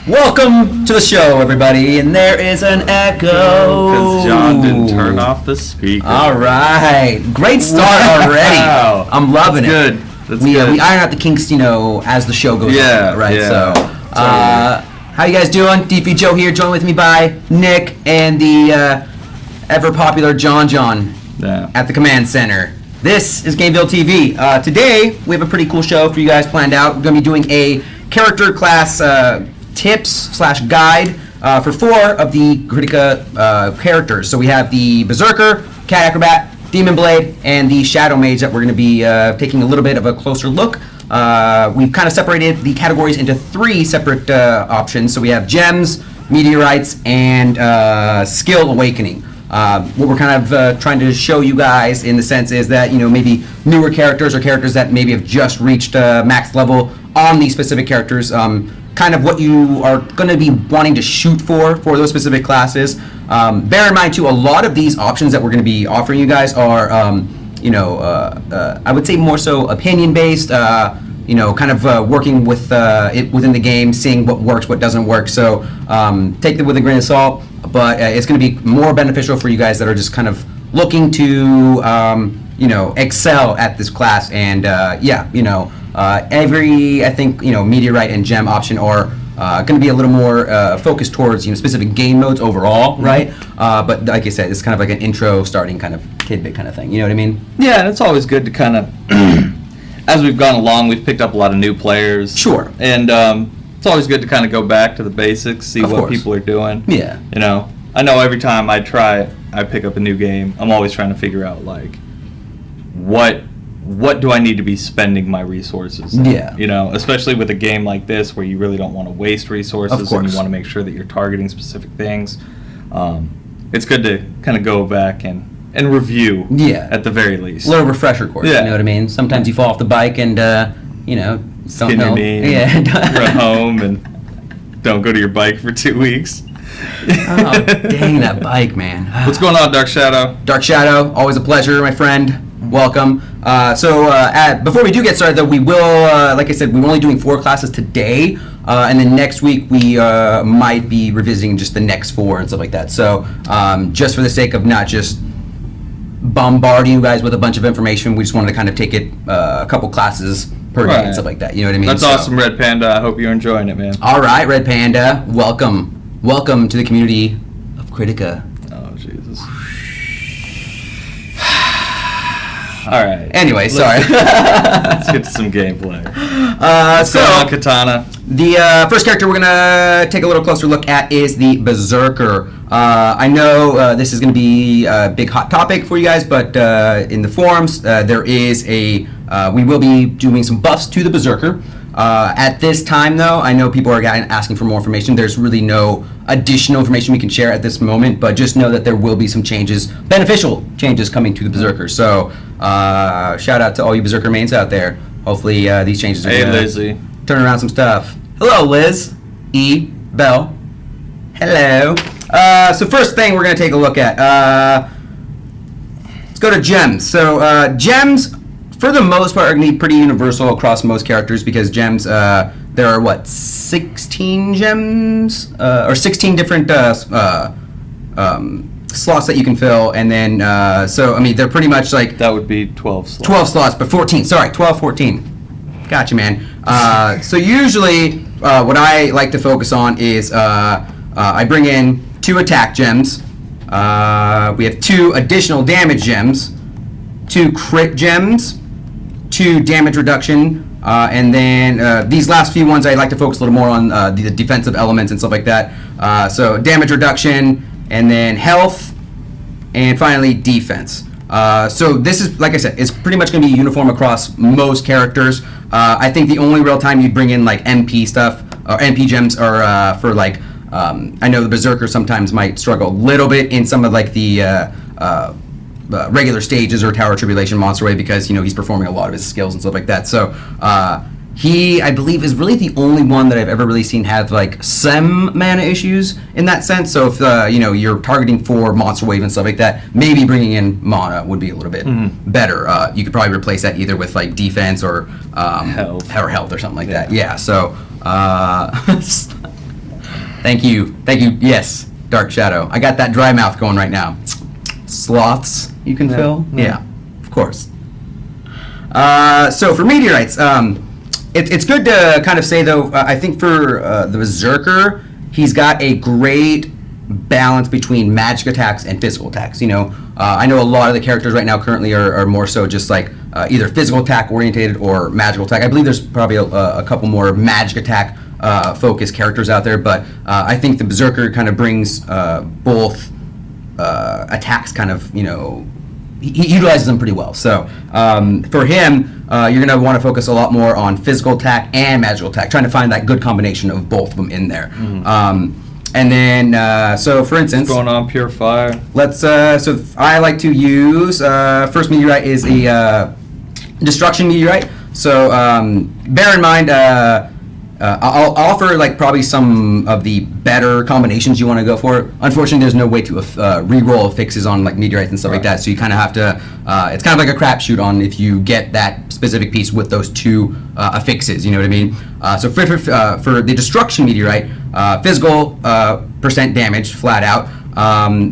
Welcome to the show, everybody, and there is an echo. Because John didn't turn off the speaker. All right. Great start already. Wow. I'm loving That's it. Good. That's good. We iron out the kinks, as the show goes on, right? Yeah. So, how you guys doing? DP Joe here, joined with me by Nick and the ever-popular John at the command center. This is Gameville TV. Today, we have a pretty cool show for you guys planned out. We're going to be doing a character class tips/guide for 4 of the Kritika characters. So we have the Berserker, Cat Acrobat, Demon Blade, and the Shadow Mage that we're going to be taking a little bit of a closer look. We've kind of separated the categories into 3 separate options. So we have Gems, Meteorites, and Skill Awakening. What we're kind of trying to show you guys in the sense is that, maybe newer characters or characters that maybe have just reached max level on these specific characters, kind of what you are going to be wanting to shoot for those specific classes. Bear in mind, too, a lot of these options that we're going to be offering you guys are, I would say more so opinion-based, kind of working with it within the game, seeing what works, what doesn't work. So take it with a grain of salt, but it's going to be more beneficial for you guys that are just kind of looking to, excel at this class. And every, I think, Meteorite and Gem option are going to be a little more focused towards, specific game modes overall, right? But like I said, it's kind of like an intro starting kind of tidbit kind of thing. You know what I mean? Yeah, and it's always good to kind of, as we've gone along, we've picked up a lot of new players. Sure. And it's always good to kind of go back to the basics, see what people are doing. Yeah. I know every time I pick up a new game, I'm always trying to figure out, like, what do I need to be spending my resources in? Yeah. Especially with a game like this where you really don't want to waste resources and you want to make sure that you're targeting specific things. It's good to kind of go back and review at the very least. A little refresher course, you know what I mean? Sometimes you fall off the bike and, skin your knee, run home and don't go to your bike for 2 weeks. Oh, dang that bike, man. What's going on, Dark Shadow? Dark Shadow, always a pleasure, my friend. Welcome. Before we do get started, though, we will, like I said, we're only doing 4 classes today, and then next week we might be revisiting just the next 4 and stuff like that. So just for the sake of not just bombarding you guys with a bunch of information, we just wanted to kind of take it a couple classes per day and stuff like that. You know what I mean? That's awesome, Red Panda. I hope you're enjoying it, man. All right, Red Panda. Welcome to the community of Kritika. Oh, Jesus. All right. Anyway, sorry. Let's get to some gameplay. So, Katana. The first character we're going to take a little closer look at is the Berserker. I know this is going to be a big hot topic for you guys, but in the forums, there is we will be doing some buffs to the Berserker. At this time, though, I know people are asking for more information. There's really no additional information we can share at this moment, but just know that there will be some changes, beneficial changes coming to the Berserker. So, shout out to all you Berserker mains out there. Hopefully, these changes are going to turn around some stuff. Hello, Liz. E. Bell. Hello. So first thing we're going to take a look at. Let's go to Gems. So, Gems, for the most part, are going to be pretty universal across most characters because Gems, there are, 16 Gems? Or 16 different slots that you can fill, and then, they're pretty much like... That would be 12 slots. 12 slots, but 14. Sorry, 12, 14. Gotcha, man. So usually, what I like to focus on is I bring in 2 attack gems. We have 2 additional damage gems, 2 crit gems, 2 damage reduction, and then these last few ones I like to focus a little more on the defensive elements and stuff like that. So damage reduction, and then health, and finally defense. So this is, like I said, it's pretty much going to be uniform across most characters. I think the only real time you bring in like MP stuff or MP gems are for like I know the Berserker sometimes might struggle a little bit in some of like the regular stages or Tower of Tribulation Monster Wave because he's performing a lot of his skills and stuff like that. So he, I believe, is really the only one that I've ever really seen have like some mana issues in that sense. So if you're targeting for Monster Wave and stuff like that, maybe bringing in mana would be a little bit better. You could probably replace that either with like defense or health or something like that. Yeah. So Thank you. Yes, Dark Shadow. I got that dry mouth going right now. Sloths you can fill? Yeah, of course. So for meteorites, it's good to kind of say, though, I think for the Berserker, he's got a great balance between magic attacks and physical attacks. I know a lot of the characters right now currently are more so just like either physical attack orientated or magical attack. I believe there's probably a couple more magic attack focused characters out there, but I think the Berserker kind of brings both attacks kind of, he utilizes them pretty well. So for him, you're going to want to focus a lot more on physical attack and magical attack, trying to find that good combination of both of them in there. And then, so for instance, going on pure fire. Let's. So I like to use first meteorite is a destruction meteorite. So bear in mind, I'll offer like probably some of the better combinations you want to go for. Unfortunately, there's no way to re-roll fixes on like meteorites and stuff like that. So you kind of have to. It's kind of like a crapshoot on if you get that specific piece with those two affixes. You know what I mean? So for the destruction meteorite, physical percent damage flat out.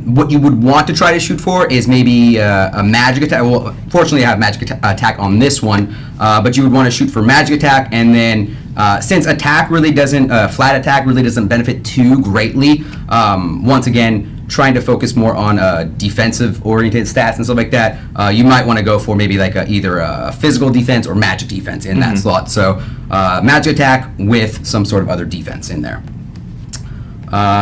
What you would want to try to shoot for is maybe a magic attack. Well, fortunately, I have magic attack on this one, but you would want to shoot for magic attack, and then since attack really doesn't, flat attack really doesn't benefit too greatly. Once again, trying to focus more on defensive-oriented stats and stuff like that. You might want to go for maybe like either a physical defense or magic defense in that slot. So magic attack with some sort of other defense in there.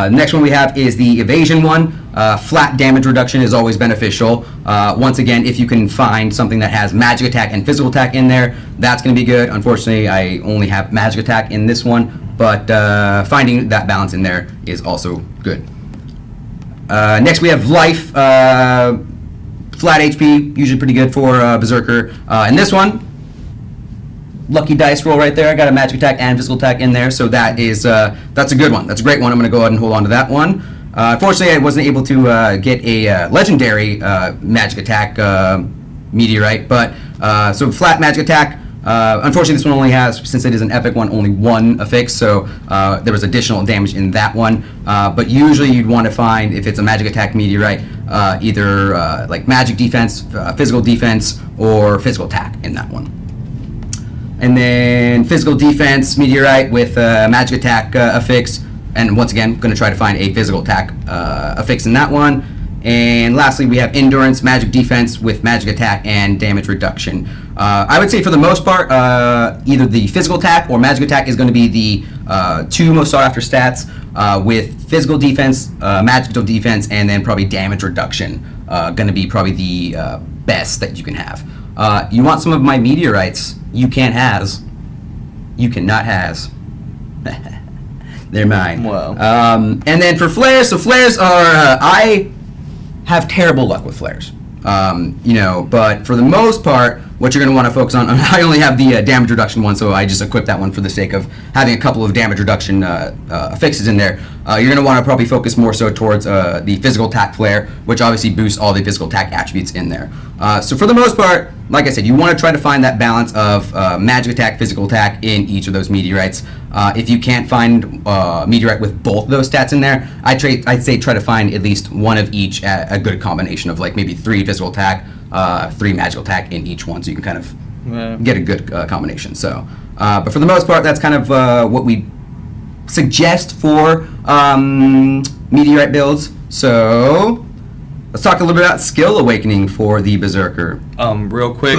Next one we have is the evasion one. Flat damage reduction is always beneficial. Once again, if you can find something that has magic attack and physical attack in there, that's going to be good. Unfortunately, I only have magic attack in this one, but finding that balance in there is also good. Next we have life. Flat HP, usually pretty good for Berserker. And this one, lucky dice roll right there. I got a magic attack and physical attack in there, so that is that's a good one. That's a great one. I'm going to go ahead and hold on to that one. Unfortunately, I wasn't able to get a legendary magic attack meteorite, but so flat magic attack. Unfortunately, this one only has, since it is an epic one, only one affix, so there was additional damage in that one. But usually you'd want to find, if it's a magic attack meteorite, either like magic defense, physical defense, or physical attack in that one. And then physical defense meteorite with magic attack affix, and once again, going to try to find a physical attack affix in that one. And lastly, we have endurance, magic defense with magic attack and damage reduction. I would say for the most part, either the physical attack or magic attack is going to be the two most sought after stats, with physical defense, magical defense, and then probably damage reduction going to be probably the best that you can have. You want some of my meteorites? You can't has. You cannot has. They're mine. Wow. And then for flares, so flares are, I have terrible luck with flares. But for the most part, what you're going to want to focus on, I only have the damage reduction one, so I just equipped that one for the sake of having a couple of damage reduction affixes in there. You're going to want to probably focus more so towards the physical attack flare, which obviously boosts all the physical attack attributes in there. So for the most part, like I said, you want to try to find that balance of magic attack, physical attack in each of those meteorites. If you can't find meteorite with both of those stats in there, I'd say try to find at least one of each, a good combination of like maybe 3 physical attack, 3 magical attack in each one, so you can kind of get a good combination. So, but for the most part, that's kind of what we suggest for meteorite builds. So let's talk a little bit about skill awakening for the Berserker. Real quick,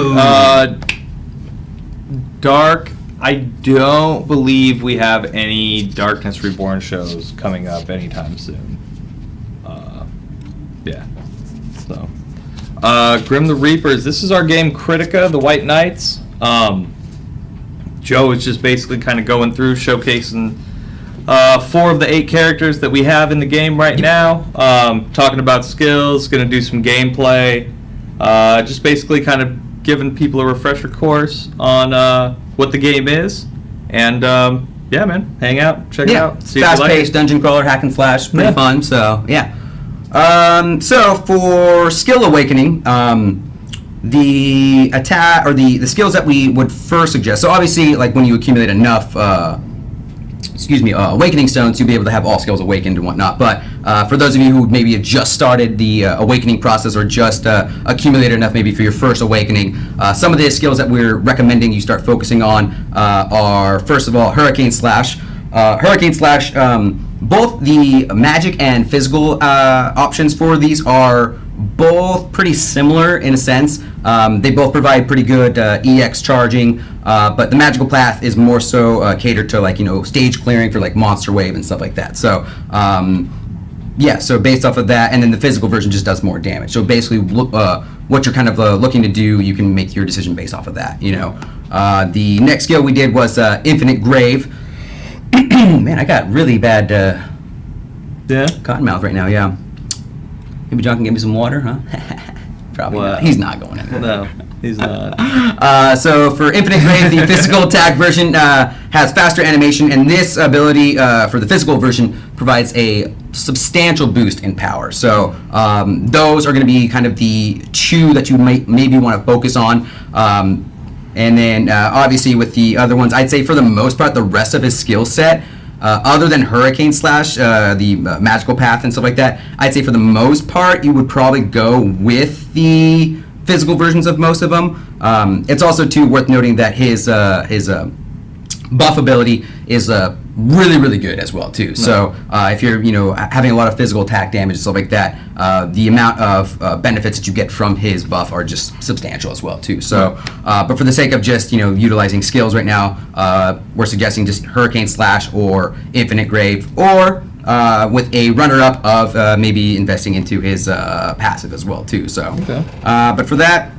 Dark. I don't believe we have any Darkness Reborn shows coming up anytime soon. Yeah. So, Grim the Reapers. This is our game Kritika, the White Knights. Joe is just basically kind of going through showcasing 4 of the 8 characters that we have in the game right now. Talking about skills, going to do some gameplay. Just basically kind of giving people a refresher course on what the game is. And yeah, man, hang out, check it out. See fast-paced dungeon crawler, hack and slash, pretty fun. So yeah. So for skill awakening, the attack or the skills that we would first suggest. So obviously, like when you accumulate enough awakening stones, you'll be able to have all skills awakened and whatnot. But for those of you who maybe have just started the awakening process or just accumulated enough maybe for your first awakening, some of the skills that we're recommending you start focusing on are, first of all, Hurricane Slash. Hurricane Slash, both the magic and physical options for these are both pretty similar in a sense. They both provide pretty good EX charging, but the magical path is more so catered to, like, stage clearing for like monster wave and stuff like that. So yeah, so based off of that, and then the physical version just does more damage. So basically, what you're kind of looking to do, you can make your decision based off of that. The next skill we did was Infinite Grave. Man, I got really bad cotton mouth right now. Yeah. Maybe John can get me some water, huh? Probably not. He's not going in there. No, he's not. So for Infinite Grave, the physical attack version has faster animation, and this ability for the physical version provides a substantial boost in power. So those are going to be kind of the two that you might maybe want to focus on. And then obviously with the other ones, I'd say for the most part, the rest of his skill set, other than Hurricane Slash, the magical path and stuff like that, I'd say for the most part, you would probably go with the physical versions of most of them. It's also too worth noting that his buff ability is really, really good as well too. So if you're having a lot of physical attack damage and stuff like that, the amount of benefits that you get from his buff are just substantial as well too. So but for the sake of just utilizing skills right now, we're suggesting just Hurricane Slash or Infinite Grave, or with a runner-up of maybe investing into his passive as well too. So but for that,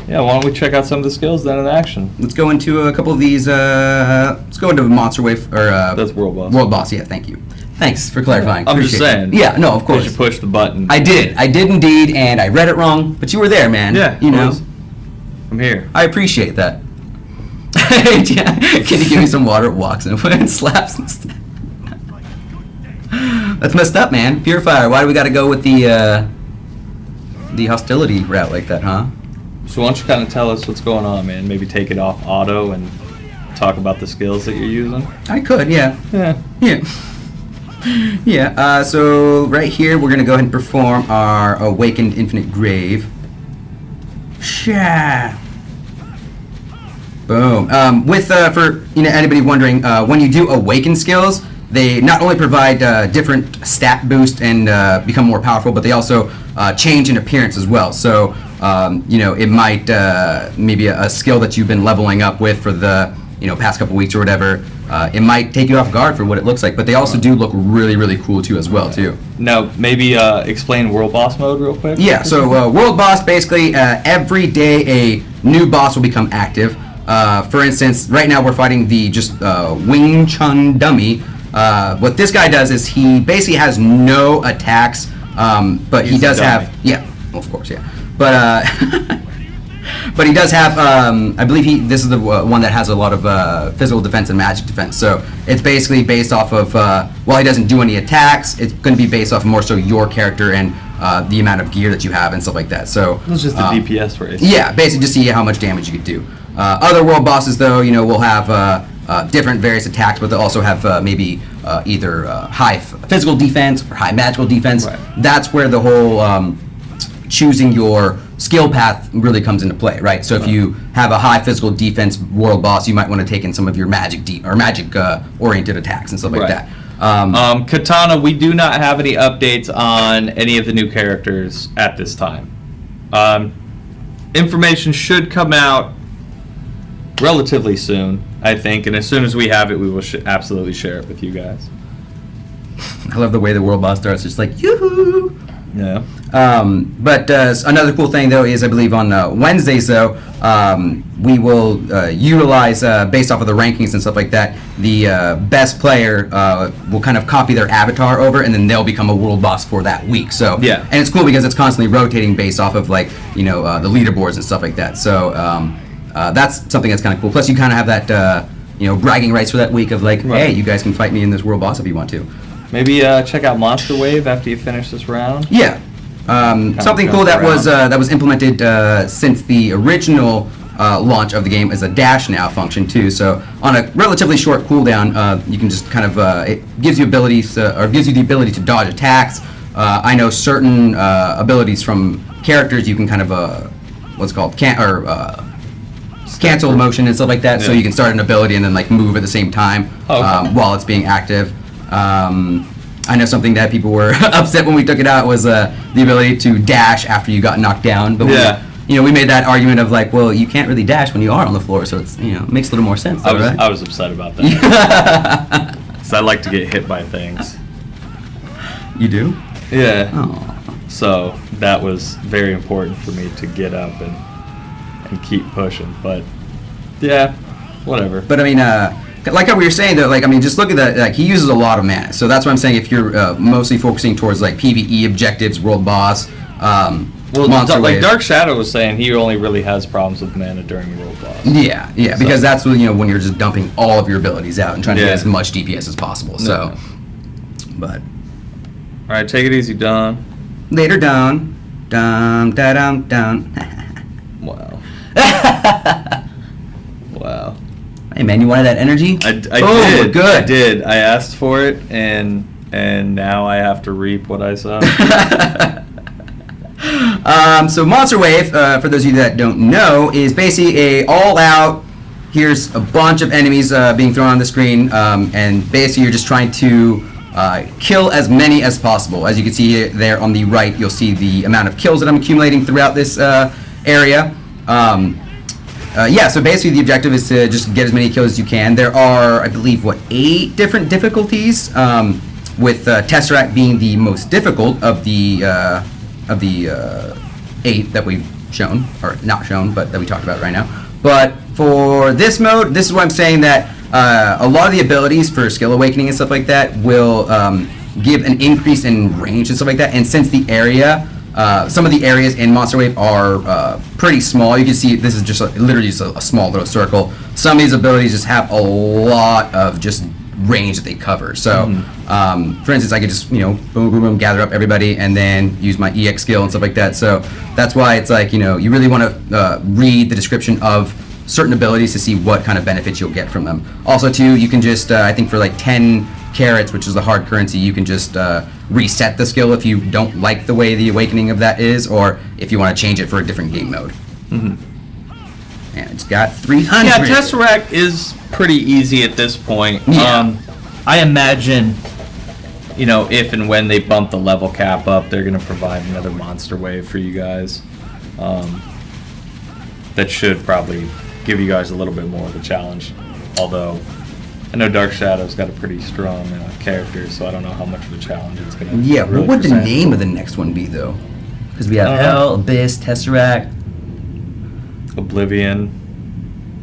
yeah, why don't we check out some of the skills then in action? let's go into a couple of these. Let's go into Monster Wave, or That's World Boss. World Boss. Yeah, thank you. Thanks for clarifying. I'm just Appreciate saying. it. Yeah, no, of course. You should push the button. I did indeed, and I read it wrong, but you were there, man. Yeah, I'm here. I appreciate that. Can you give me some water? Walks in and slaps instead. That's messed up, man. Purifier. Why do we got to go with the hostility route like that, huh? So why don't you kind of tell us what's going on, man? Maybe take it off auto and talk about the skills that you're using. I could, yeah. Yeah. Yeah. So right here, we're gonna go ahead and perform our Awakened Infinite Grave. Sha. Boom. For anybody wondering, when you do awaken skills, they not only provide different stat boost and become more powerful, but they also change in appearance as well. So it might maybe a skill that you've been leveling up with for the past couple weeks or whatever. It might take you off guard for what it looks like, but they also do look really, really cool too as well too. Now maybe explain World Boss mode real quick. Yeah. So World Boss, basically every day a new boss will become active. For instance, right now we're fighting the Wing Chun dummy. What this guy does is he basically has no attacks, but he does have, of course, yeah. But but he does have, I believe this is the one that has a lot of physical defense and magic defense. So it's basically based off of, while he doesn't do any attacks, it's going to be based off more so your character and the amount of gear that you have and stuff like that. So it's just a DPS race. Yeah, basically just see how much damage you could do. Other world bosses, though, will have different various attacks, but they also have maybe either high physical defense or high magical defense. Right. That's where the whole choosing your skill path really comes into play, right? So if you have a high physical defense world boss, you might want to take in some of your magic oriented attacks and stuff like that. Katana, we do not have any updates on any of the new characters at this time. Information should come out relatively soon, I think, and as soon as we have it, we will absolutely share it with you guys. I love the way the world boss starts, just like, yoo-hoo! Yeah. But another cool thing, though, is I believe on Wednesdays, though, we will utilize, based off of the rankings and stuff like that, the best player will kind of copy their avatar over, and then they'll become a world boss for that week. So yeah. And it's cool because it's constantly rotating based off of, like, the leaderboards and stuff like that. So that's something that's kind of cool. Plus, you kind of have that, bragging rights for that week of, like, hey, you guys can fight me in this world boss if you want to. Maybe check out Monster Wave after you finish this round. Yeah, something cool that was implemented since the original launch of the game is a dash now function too. So on a relatively short cooldown, you can just kind of it gives you abilities or gives you the ability to dodge attacks. I know certain abilities from characters you can kind of what's it called cancel motion and stuff like that. Yeah. So you can start an ability and then like move at the same time while it's being active. I know something that people were upset when we took it out was the ability to dash after you got knocked down. But we made that argument of like, well, you can't really dash when you are on the floor, so it's it makes a little more sense. Though, right? I was upset about that. Because I like to get hit by things. You do? Yeah. Oh. So that was very important for me to get up and keep pushing. But yeah, whatever. But I mean, like how we were saying though, like I mean, just look at that. Like he uses a lot of mana, so that's why I'm saying if you're mostly focusing towards like PvE objectives, world boss, monster wave. Dark Shadow was saying he only really has problems with mana during world boss. Yeah, because that's when when you're just dumping all of your abilities out and trying to get as much DPS as possible. So, but all right, take it easy, Don. Later, Don. Dum da dum dum. Wow. Wow. Hey man, you wanted that energy? I did. Good. I did. I asked for it, and now I have to reap what I sow. So Monster Wave, for those of you that don't know, is basically a all-out. Here's a bunch of enemies being thrown on the screen, and basically you're just trying to kill as many as possible. As you can see there on the right, you'll see the amount of kills that I'm accumulating throughout this area. So basically the objective is to just get as many kills as you can. There are, I believe, 8 different difficulties, with Tesseract being the most difficult of the 8 that we've shown, or not shown, but that we talked about right now. But for this mode, this is why I'm saying that a lot of the abilities for skill awakening and stuff like that will give an increase in range and stuff like that. And since the area, some of the areas in Monster Wave are pretty small. You can see this is just literally just a small little circle. Some of these abilities just have a lot of just range that they cover. So, for instance, I could just boom, boom, boom, gather up everybody, and then use my EX skill and stuff like that. So that's why it's like you really want to read the description of certain abilities to see what kind of benefits you'll get from them. Also, too, you can just I think for like 10 carats, which is the hard currency, you can just reset the skill if you don't like the way the awakening of that is, or if you want to change it for a different game mode. And it's got 300. Yeah, Tesseract is pretty easy at this point. Yeah. I imagine, if and when they bump the level cap up, they're going to provide another monster wave for you guys. That should probably give you guys a little bit more of a challenge. Although, I know Dark Shadow's got a pretty strong character, so I don't know how much of a challenge it's going to be. Yeah, really what would the name of the next one be, though? Because we have Hell, Abyss, Tesseract, Oblivion.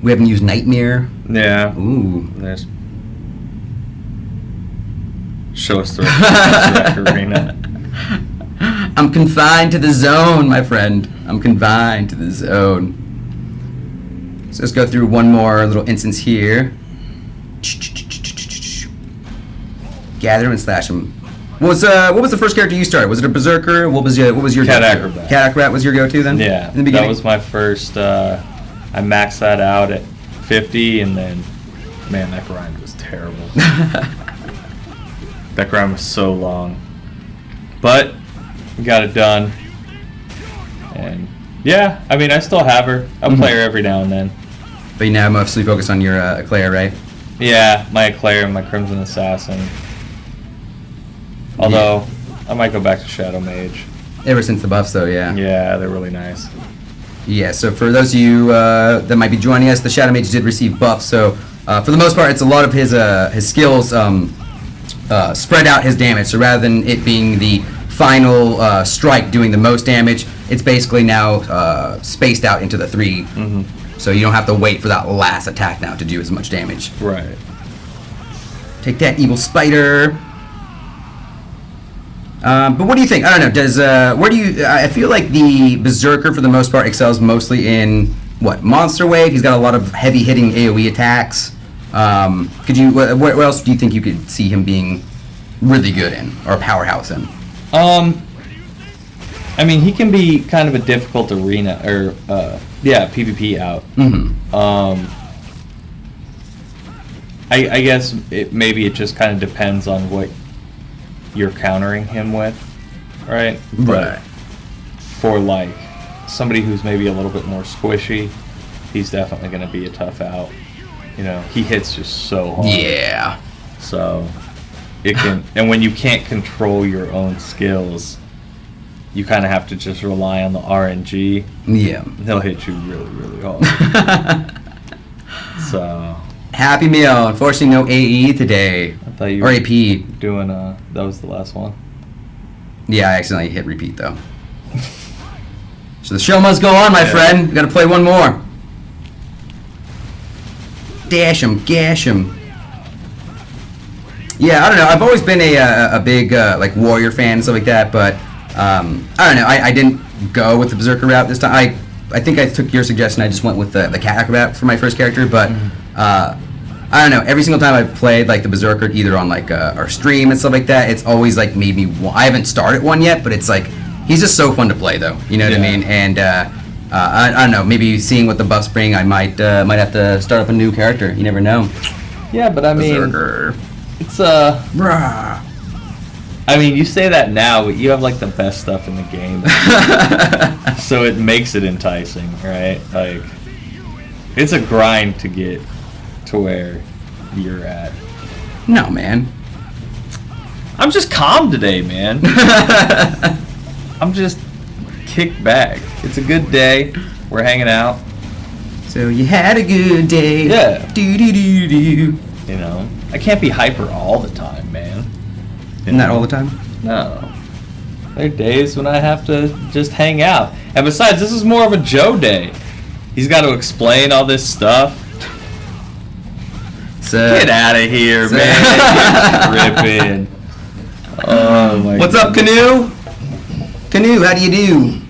We haven't used Nightmare. Yeah. Ooh. There's. Show us the Tesseract arena. I'm confined to the zone, my friend. I'm confined to the zone. So let's go through one more little instance here. Gather and slash him. What was the first character you started? Was it a Berserker? What was your Cat Acrobat. Cat Acrobat was your go-to then? Yeah. In the beginning? That was my first. I maxed that out at 50, and then, man, that grind was terrible. That grind was so long, but we got it done. And yeah, I mean, I still have her. I'll play her every now and then. But you now mostly focus on your Eclair, right? Yeah, my Eclair and my Crimson Assassin. Although, I might go back to Shadow Mage. Ever since the buffs, though, yeah. Yeah, they're really nice. Yeah, so for those of you that might be joining us, the Shadow Mage did receive buffs. So for the most part, it's a lot of his skills spread out his damage. So rather than it being the final strike doing the most damage, it's basically now spaced out into the 3. So you don't have to wait for that last attack now to do as much damage. Right. Take that, evil spider. But what do you think? I don't know. Does where do you? I feel like the Berserker for the most part excels mostly in what Monster Wave. He's got a lot of heavy hitting AOE attacks. Could you? What else do you think you could see him being really good in or a powerhouse in? I mean, he can be kind of a difficult arena, or, PvP out. I guess maybe it just kind of depends on what you're countering him with, right? Right. But for, like, somebody who's maybe a little bit more squishy, he's definitely going to be a tough out. You know, he hits just so hard. Yeah. So, it can... And when you can't control your own skills, you kind of have to just rely on the RNG. Yeah. He'll hit you really, really hard. So... Happy meal. Unfortunately, no AE today. I thought you or were AP. doing, that was the last one. Yeah, I accidentally hit repeat, though. So the show must go on, my Yeah. friend. We gotta play one more. Dash him, gash him. Yeah, I don't know. I've always been a big like warrior fan and stuff like that, but I don't know. I didn't go with the Berserker route this time. I think I took your suggestion. I just went with the cat acrobat for my first character, but I don't know. Every single time I've played like the Berserker, either on like our stream and stuff like that, it's always like made me. I haven't started one yet, but it's like he's just so fun to play, though. You know what I mean? And I don't know. Maybe seeing what the buffs bring, I might have to start up a new character. You never know. Yeah, but I mean, Berserker. it's Bruh. I mean, you say that now, but you have like the best stuff in the game, so it makes it enticing, right? Like, it's a grind to get to where you're at. No, man. I'm just calm today, man. I'm just kicked back. It's a good day. We're hanging out. So you had a good day. Yeah. Do do do do. You know, I can't be hyper all the time, man. Not all the time. No. There are days when I have to just hang out. And besides, this is more of a Joe day. He's got to explain all this stuff. So Get out of here, man. You're tripping. Oh my what's up, Canoe? Canoe, how do you do?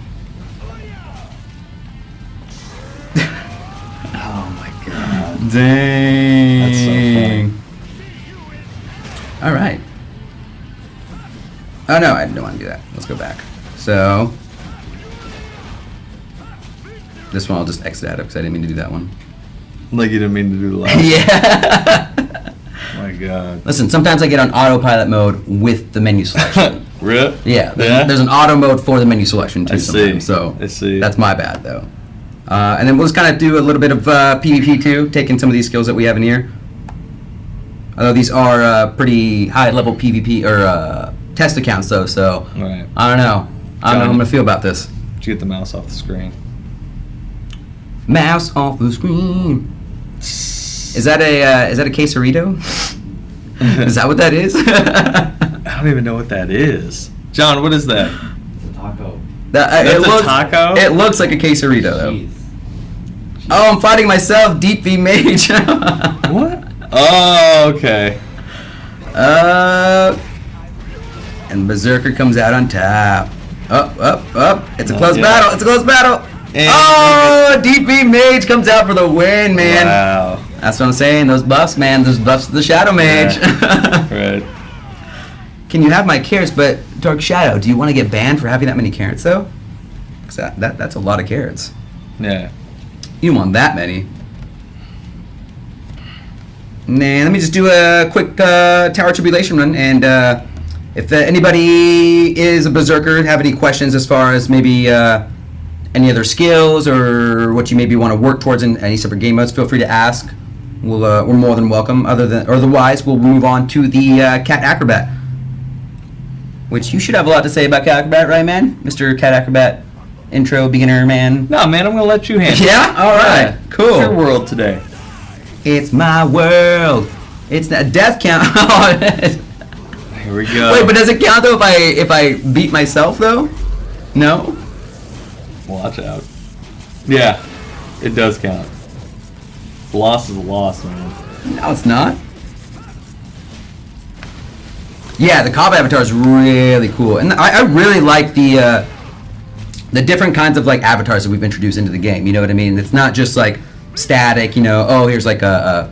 Oh my god. Dang. That's so funny. All right. Oh no, I don't want to do that. Let's go back. So this one I'll just exit out of because I didn't mean to do that one. Like you didn't mean to do the last Yeah. Oh my god. Listen, sometimes I get on autopilot mode with the menu selection. Rip? Yeah, there's an auto mode for the menu selection too. I see. Sometimes, so I see. that's my bad though. And then we'll just kind of do a little bit of PvP too, taking some of these skills that we have in here. Although these are pretty high level PvP or test accounts though, so Right. I don't know. I don't know how I'm gonna feel about this. Did you get the mouse off the screen? Mouse off the screen. Is that a quesarito? Is that what that is? I don't even know what that is. John, what is that? It's a taco. That, That's a taco? It looks like a quesarito though. Cheese. Oh, I'm fighting myself, Deep V Mage. What? Oh, okay. And Berserker comes out on top. Up. It's a Not close yet. battle. It's a close battle. And Oh, Deep V Mage comes out for the win, man. Wow. That's what I'm saying. Those buffs, man. Those buffs to the Shadow Mage. Right. Can you have my carrots, but Dark Shadow, do you want to get banned for having that many carrots, though? 'Cause that's a lot of carrots. Yeah. You don't want that many. Nah, let me just do a quick Tower Tribulation run, and if anybody is a Berserker, have any questions as far as maybe any other skills or what you maybe want to work towards in any separate game modes, feel free to ask. We're more than welcome. Otherwise, we'll move on to the Cat Acrobat, which you should have a lot to say about Cat Acrobat, right, man? Mr. Cat Acrobat intro beginner man. No, man, I'm gonna let you handle it. Yeah? All right. Yeah. Cool. It's your world today. It's my world. It's not death count. Here we go. Wait, but does it count though if I beat myself though? No. Watch out. Yeah, it does count. Loss is a loss, man. No, it's not. Yeah, the Cobb avatar is really cool, and I really like the different kinds of like avatars that we've introduced into the game. You know what I mean? It's not just like static. You know, oh, here's like a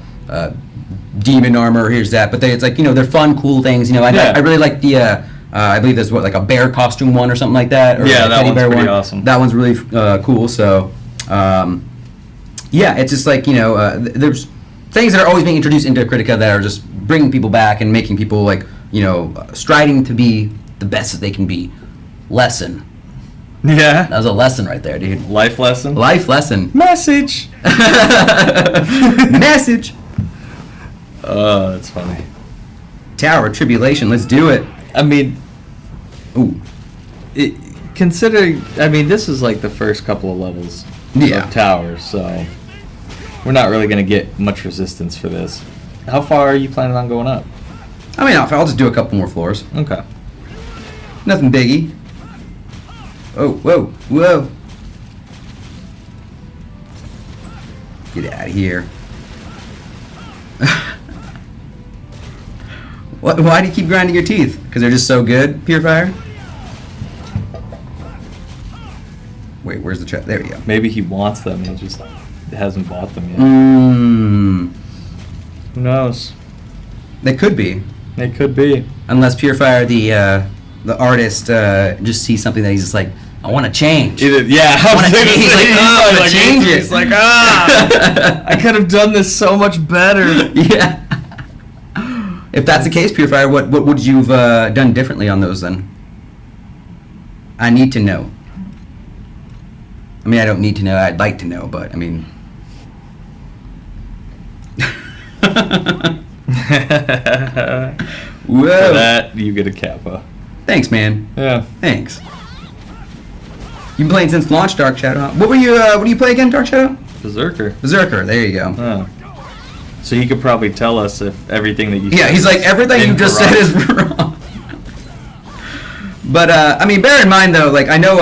demon armor. Here's that, but it's like they're fun, cool things. You know, I really like the I believe there's like a bear costume one or something like that. Or Yeah, a that teddy one's bear pretty one. awesome. That one's really cool. So, yeah, it's just like, there's things that are always being introduced into Kritika that are just bringing people back and making people like, striding to be the best that they can be. Lesson. Yeah. That was a lesson right there, dude. Life lesson. Life lesson. Message. Message. Oh, that's funny. Tower of Tribulation. Let's do it. I mean, Ooh. considering, this is like the first couple of levels Yeah. of towers, so we're not really going to get much resistance for this. How far are you planning on going up? I mean, I'll just do a couple more floors. Okay. Nothing biggie. Oh, whoa, whoa. Get out of here. Why do you keep grinding your teeth? Because they're just so good, Purifier? Wait, where's the trap? There we go. Maybe he wants them and he just hasn't bought them yet. Who knows? They could be. It could be. Unless Purifier, the artist, just sees something that he's just like, I want to change. Yeah, I want to change. He's like, oh, I want to change it. He's like, I could have done this so much better. Yeah. If that's the case, Purifier, what would you've done differently on those then? I need to know. I mean, I don't need to know. I'd like to know, but I mean. Whoa. For that, you get a Kappa. Thanks, man. Yeah. Thanks. You've been playing since launch, Dark Shadow. Huh? What do you play again, Dark Shadow? Berserker. Berserker. There you go. Oh. So he could probably tell us if everything that you said. Yeah, he's like, everything you just said is wrong. But I mean, bear in mind though, like I know,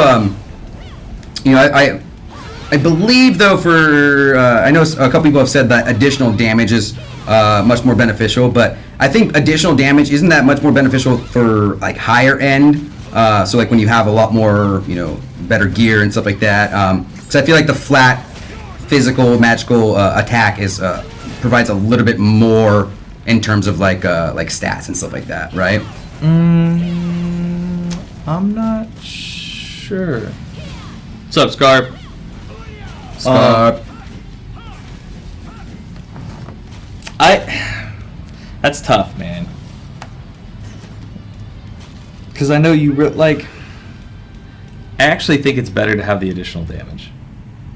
I believe though for I know a couple people have said that additional damage is much more beneficial, but I think additional damage isn't that much more beneficial for like higher end. So like when you have a lot more, better gear and stuff like that. Because I feel like the flat physical magical attack is provides a little bit more in terms of like stats and stuff like that, right? I'm not sure. What's up, Scarp? Scarp. That's tough, man. Because I know you I actually think it's better to have the additional damage.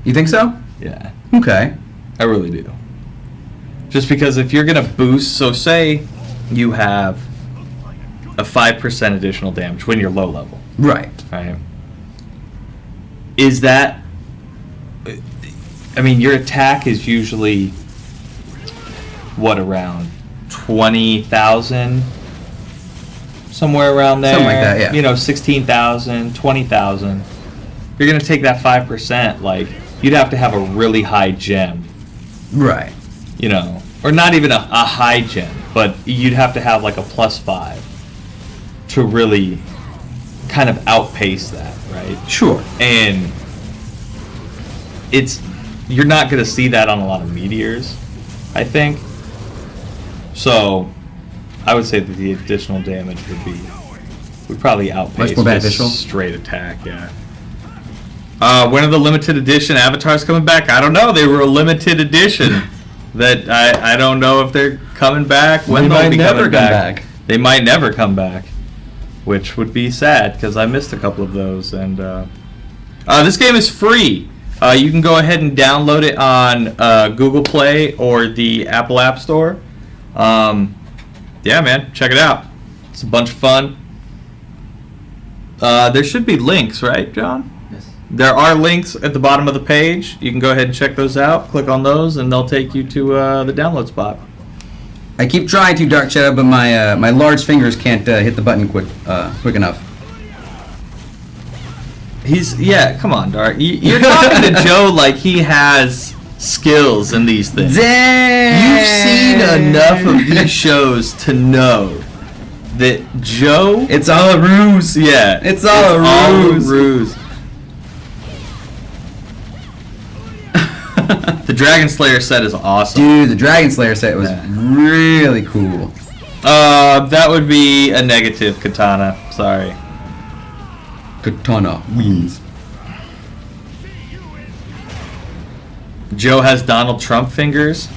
You think so? Yeah, Okay. I really do. Just because if you're gonna boost, so say you have a 5% additional damage when you're low level, Right. right? Is that? I mean, your attack is usually what, around 20,000, somewhere around there. Something like that, yeah. 16,000, 20,000. You're gonna take that 5%. Like, you'd have to have a really high gem, Right. or not even a high gem, but you'd have to have like a +5 to really kind of outpace that, right? Sure. And you're not going to see that on a lot of meteors, I think. So I would say that the additional damage would probably outpace Much more beneficial. just straight attack. Yeah. When are the limited edition avatars coming back? I don't know. They were a limited edition. That I don't know if they're coming back. When they'll be coming back. They might never come back, which would be sad because I missed a couple of those. And this game is free. You can go ahead and download it on Google Play or the Apple App Store. Yeah, man, check it out. It's a bunch of fun. There should be links, right, John? Yes. There are links at the bottom of the page. You can go ahead and check those out. Click on those, and they'll take you to the download spot. I keep trying to, Dark Shadow, but my large fingers can't hit the button quick enough. Come on, Dark. You're talking to Joe like he has skills in these things. Dang! You've seen enough of these shows to know that Joe... It's all a ruse. Yeah. It's all a ruse. The Dragon Slayer set is awesome. Dude, the Dragon Slayer set was really cool. That would be a negative katana. Sorry. Katana wins. Joe has Donald Trump fingers.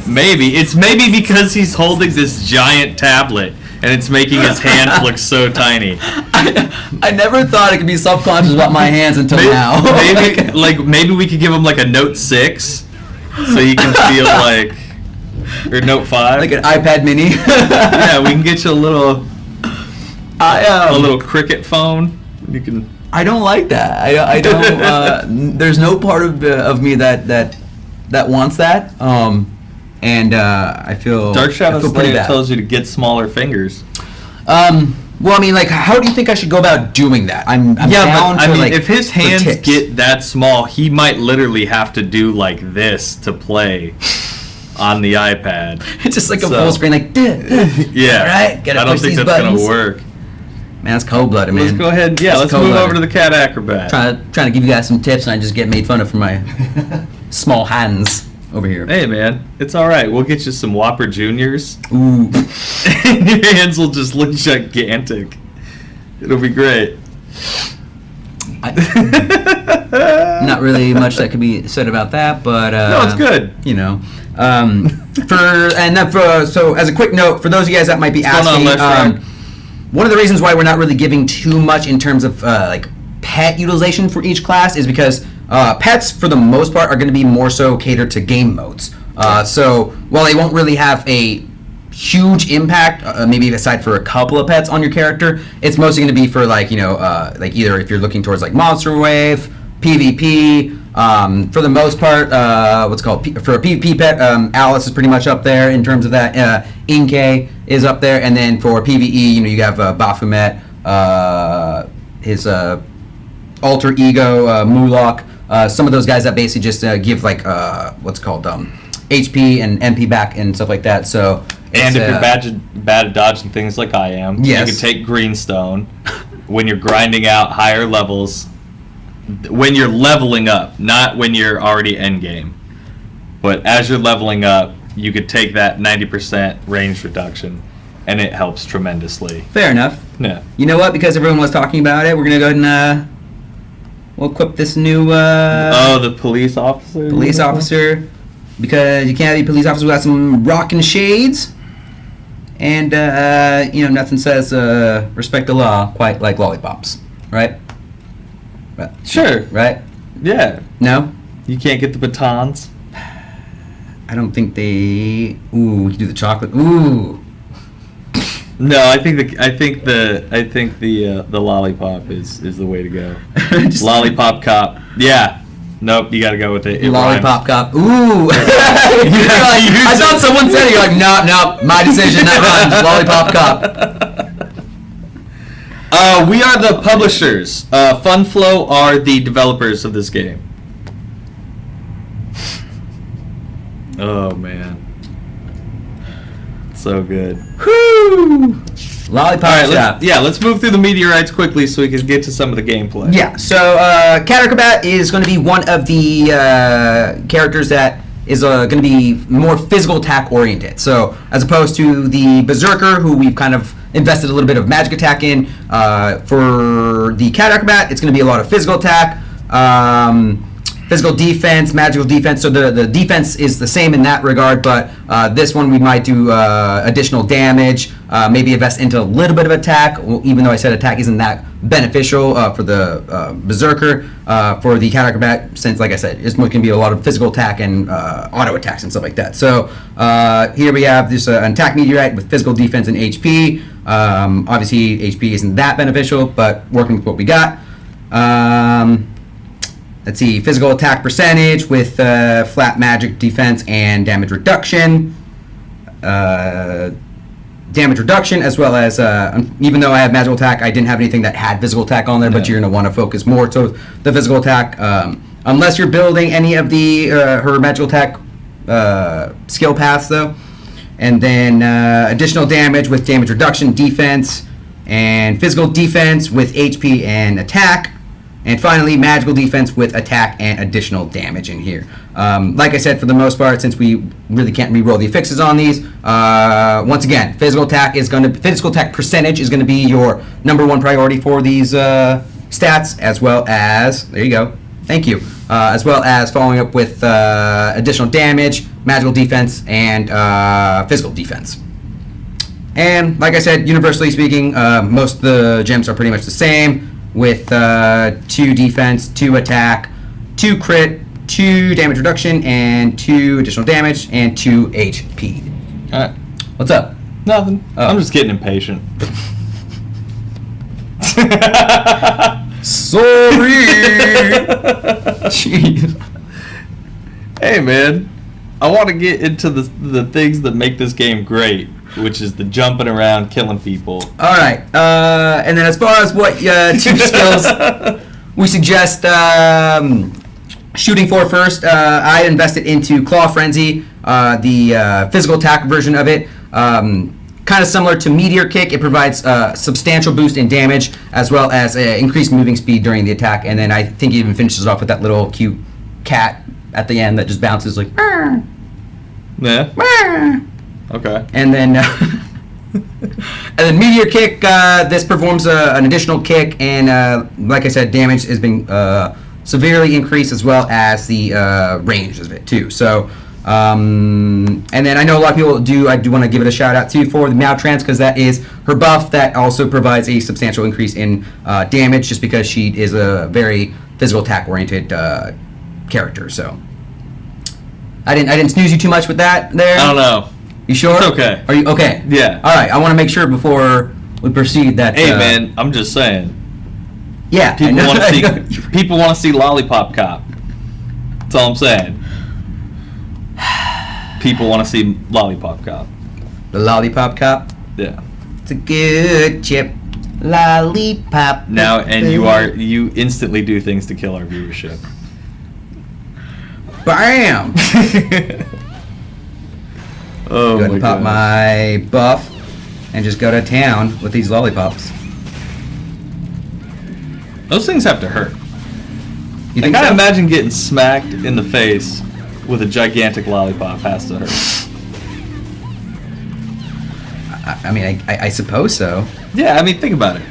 Maybe it's because he's holding this giant tablet and it's making his hands look so tiny. I never thought I could be self-conscious about my hands until now. Maybe we could give him like a Note 6, so he can feel like, or Note 5, like an iPad Mini. Yeah, we can get you a little cricket phone. You can. I don't like that. I don't. There's no part of me that wants that. And I feel Dark Shadow pretty Slayer bad. tells you to get smaller fingers. Well, I mean, like, how do you think I should go about doing that? I'm down but for, I mean, like, if his for hands tips. get that small, he might literally have to do like this to play on the iPad. It's just like a So- full screen, like, Yeah, all right, gotta I don't push think these that's buttons. gonna work. Man, that's cold-blooded, man. Let's go ahead. Yeah, let's move over to the cat acrobat. Trying to give you guys some tips, and I just get made fun of for my small hands over here. Hey man, it's all right. We'll get you some Whopper Juniors, Ooh. and your hands will just look gigantic. It'll be great. Not really much that could be said about that, but No, it's good. You know, so as a quick note for those of you guys that might be What's going on, asking, Left one of the reasons why we're not really giving too much in terms of like pet utilization for each class is because pets, for the most part, are going to be more so catered to game modes. So while they won't really have a huge impact, maybe aside for a couple of pets on your character, it's mostly going to be for like like either if you're looking towards like Monster Wave, PvP. For the most part, what's called for a PvP pet, Alice is pretty much up there in terms of that. Inkay is up there, and then for PvE, you have Baphomet, his alter ego Mulok, some of those guys that basically just give like what's called HP and MP back and stuff like that. So And if you're bad at dodging things like I am, yes. you can take Greenstone when you're grinding out higher levels. When you're leveling up, not when you're already endgame. But as you're leveling up, you could take that 90% range reduction, and it helps tremendously. Fair enough. Yeah. You know what? Because everyone was talking about it, we're gonna go ahead and we'll equip this new the police officer. police officer, because you can't be a police officer without some rockin' shades. And nothing says respect the law quite like lollipops, right? Sure. Right? Yeah. No? You can't get the batons. I don't think they. Ooh, we can do the chocolate. Ooh. No, I think the lollipop is the way to go. Just Lollipop cop. Yeah. Nope, you gotta go with it. It lollipop rhymes. cop. Ooh. I thought someone said it. You're like, no, my decision. That rhymes. Lollipop cop. We are the publishers. Funflow are the developers of this game. Oh man, so good. Whoo! Lollipop All right, shop. let's move through the meteorites quickly so we can get to some of the gameplay. Yeah, so Cat Acrobat is going to be one of the characters that is going to be more physical attack oriented. So as opposed to the Berserker, who we've kind of invested a little bit of magic attack in, for the Cat Acrobat, it's going to be a lot of physical attack, physical defense, magical defense. So the defense is the same in that regard, but this one we might do additional damage, maybe invest into a little bit of attack, even though I said attack isn't that beneficial for the Berserker. For the Cat Acrobat, since like I said, it's going to be a lot of physical attack and auto attacks and stuff like that. So here we have this an attack meteorite with physical defense and HP. Obviously HP isn't that beneficial, but working with what we got. Let's see, physical attack percentage with flat magic defense and damage reduction. Damage reduction, as well as, even though I have magical attack, I didn't have anything that had physical attack on there, but you're going to want to focus more to the physical attack. Unless you're building any of the her magical attack skill paths, though. And then additional damage with damage reduction, defense, and physical defense with HP and attack. And finally, magical defense with attack and additional damage in here. Like I said, for the most part, since we really can't re-roll the affixes on these, once again, physical attack percentage is going to be your #1 priority for these stats, as well as, there you go, thank you, as well as following up with additional damage, magical defense, and physical defense. And like I said, universally speaking, most of the gems are pretty much the same, with 2 defense, 2 attack, 2 crit, 2 damage reduction, and 2 additional damage, and 2 HP. What's up? Nothing. Oh. I'm just getting impatient. Sorry. Jeez. Hey man, I want to get into the things that make this game great, which is the jumping around, killing people. All right, and then as far as what 2 skills we suggest shooting for first, I invested into Claw Frenzy, the physical attack version of it. Kind of similar to Meteor Kick, it provides a substantial boost in damage as well as increased moving speed during the attack, and then I think it even finishes off with that little cute cat at the end that just bounces like. Yeah. Meow. Okay. And then, and then Meteor Kick. This performs an additional kick, and like I said, damage has been severely increased as well as the range of it too. So. And then I know a lot of people do. I do want to give it a shout out too for the Meow Trance, because that is her buff that also provides a substantial increase in damage, just because she is a very physical attack oriented character. So I didn't snooze you too much with that there. I don't know. You sure? It's okay. Are you okay? Yeah. All right. I want to make sure before we proceed that. Hey man, I'm just saying. Yeah. People want to see Lollipop Cop. That's all I'm saying. People want to see Lollipop Cop. The Lollipop Cop. Yeah. It's a good chip. Lollipop. Now, and you instantly do things to kill our viewership. Bam. Oh Go ahead my and pop god. my buff and just go to town with these lollipops. Those things have to hurt. You I think can't so? imagine getting smacked in the face with a gigantic lollipop. Has to hurt. I mean, I suppose so. Yeah, I mean, think about it.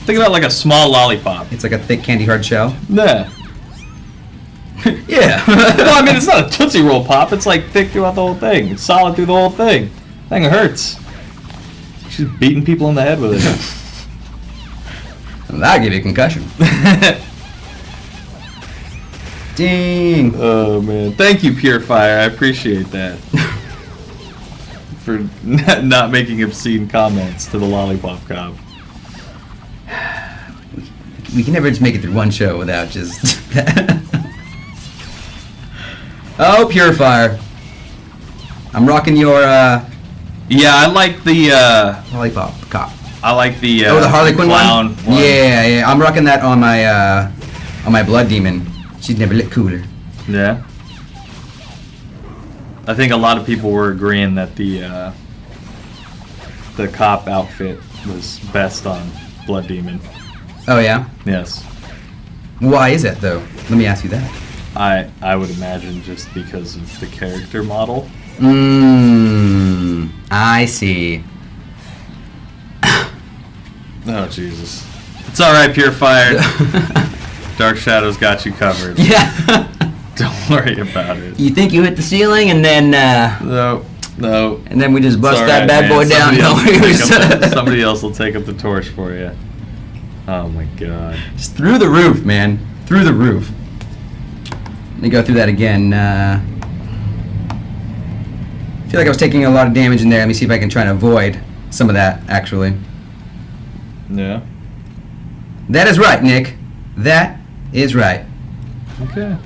Think about like a small lollipop. It's like a thick candy hard shell. Yeah. Yeah. Well, I mean, it's not a Tootsie Roll pop. It's like thick throughout the whole thing. It's solid through the whole thing. Thing hurts. She's beating people in the head with it. That'll give you a concussion. Ding. Oh man, thank you, Purifier. I appreciate that. For not making obscene comments to the Lollipop Cop. We can never just make it through one show without just. Oh, Purifier. I'm rocking your Yeah, I like the lollipop cop. I like the Oh, the Harley Quinn clown one? Yeah. I'm rocking that on my Blood Demon. She's never looked cooler. Yeah. I think a lot of people were agreeing that the cop outfit was best on Blood Demon. Oh yeah. Yes. Why is that though? Let me ask you that. I would imagine just because of the character model. I see. Oh Jesus! It's all right, Purifier. Dark Shadows got you covered. Yeah. Don't worry about it. You think you hit the ceiling and then No. and then we just bust It's all that right, bad man. boy down. Somebody else will take up the torch for you. Oh my God! Just through the roof, man. Through the roof. Let me go through that again. I feel like I was taking a lot of damage in there. Let me see if I can try to avoid some of that, actually. Yeah. That is right, Nick. That is right. Okay.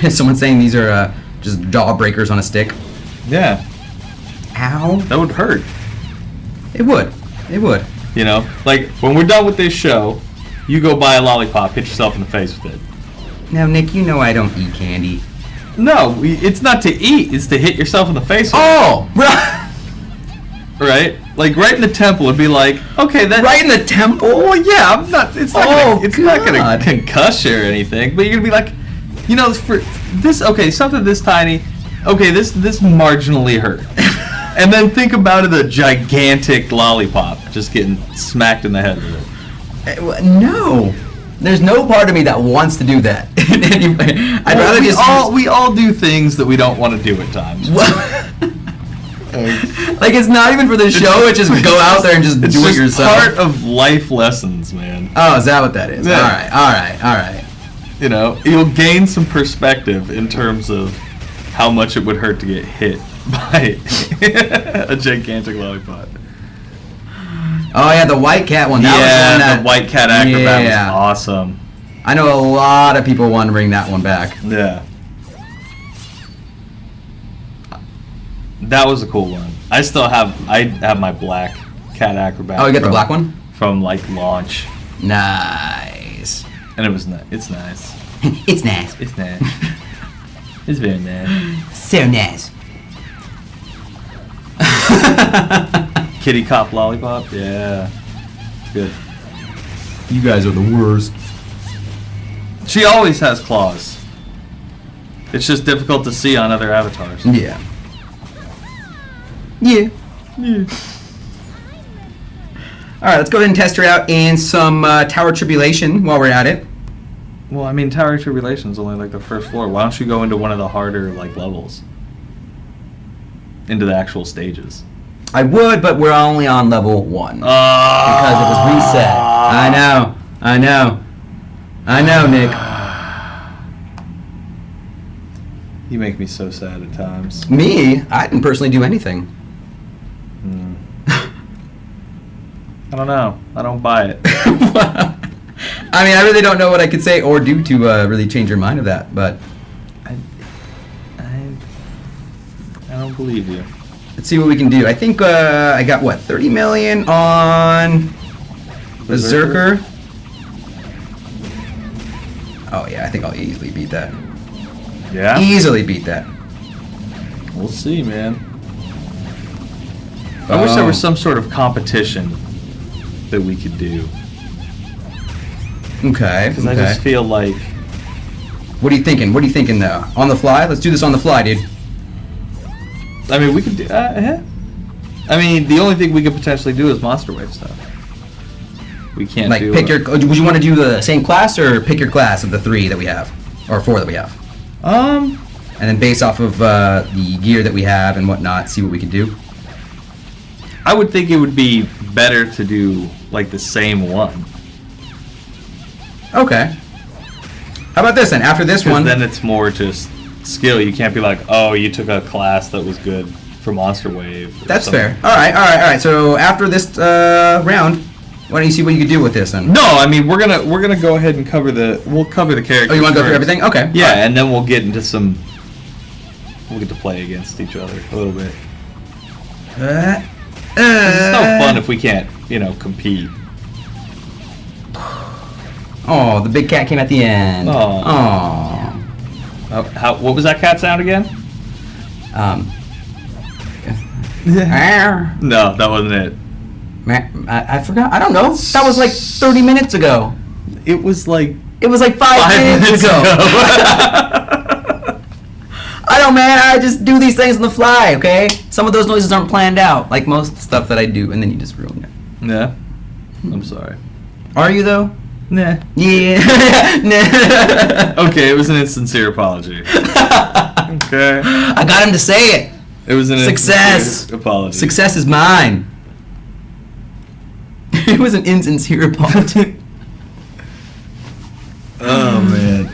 Someone's saying these are just jaw breakers on a stick. Yeah. Ow. That would hurt. It would. It would. You know, like when we're done with this show, you go buy a lollipop, hit yourself in the face with it. Now, Nick, you know I don't eat candy. No, it's not to eat. It's to hit yourself in the face with Oh, right. right? Like right in the temple would be like, okay, that Right in the temple? Well, yeah, I'm not. It's not. Oh, It's not gonna God. concuss you or anything. But you're gonna be like, you know, for this. Okay, something this tiny. Okay, this marginally hurt. And then think about it, a gigantic lollipop just getting smacked in the head with it. No. There's no part of me that wants to do that. Anyway, I'd rather just we all do things that we don't want to do at times. Like it's not even for the show. It's just go out there and just It's do it just yourself. part of life lessons, man. Oh, is that what that is? Yeah. All right. You know, you'll gain some perspective in terms of how much it would hurt to get hit by a gigantic lollipop. Oh yeah, the white cat one. That was one that, the white cat acrobat Yeah. was awesome. I know a lot of people want to bring that one back. Yeah. That was a cool one. I have my black cat acrobat. Oh, you got the from- black one? From like launch, Nice. and it was it's nice. It's nice. It's nice. It's very nice. So nice. Kitty cop lollipop. Yeah. Good. You guys are the worst. She always has claws. It's just difficult to see on other avatars. Yeah. Yeah. All right, let's go ahead and test her out in some Tower Tribulation while we're at it. Well, I mean, Tower Tribulation is only like the first floor. Why don't you go into one of the harder like levels? Into the actual stages. I would, but we're only on level 1 because Because it was reset. I know, Nick. You make me so sad at times. Me, I didn't personally do anything. I don't know. I don't buy it. I mean, I really don't know what I could say or do to really change your mind of that, but I don't believe you. let's see what we can do. I think I got, 30 million on Berserker? Oh, yeah, I think I'll easily beat that. Yeah? Easily beat that. We'll see, man. I wish there was some sort of competition that we could do. Okay, Because I okay. just feel like... What are you thinking? What are you thinking, though? On the fly? Let's do this on the fly, dude. I mean, we could do... I mean, the only thing we could potentially do is Monster Wave stuff. We can't Like, do... pick your... Would you want to do the same class, or pick your class of the 3 that we have? Or 4 that we have? And then base off of the gear that we have and whatnot, see what we can do. I would think it would be better to do, like, the same one. Okay. How about this then? After this Because one... then it's more just skill. You can't be like, oh, you took a class that was good for Monster Wave. or That's something. fair. All right. So after this round, why don't you see what you can do with this then? No, I mean we're gonna go ahead and we'll cover the characters. Oh, you want to go through first. everything? Okay. Yeah, All right. and then we'll get into some. We'll get to play against each other a little bit. 'Cause it's no fun if we can't, compete. Oh, the big cat came at the end. Aw. What was that cat sound again? No, that wasn't it. I forgot. I don't know. That was like 30 minutes ago. It was like It was like 5 minutes ago. I don't, man. I just do these things on the fly, okay? Some of those noises aren't planned out, like most stuff that I do, and then you just ruin it. Yeah. I'm sorry. Are you, though? Nah. Yeah. Nah. Okay, it was an insincere apology. Okay. I got him to say it. It was an Success. insincere apology. Success is mine. It was an insincere apology. Oh man.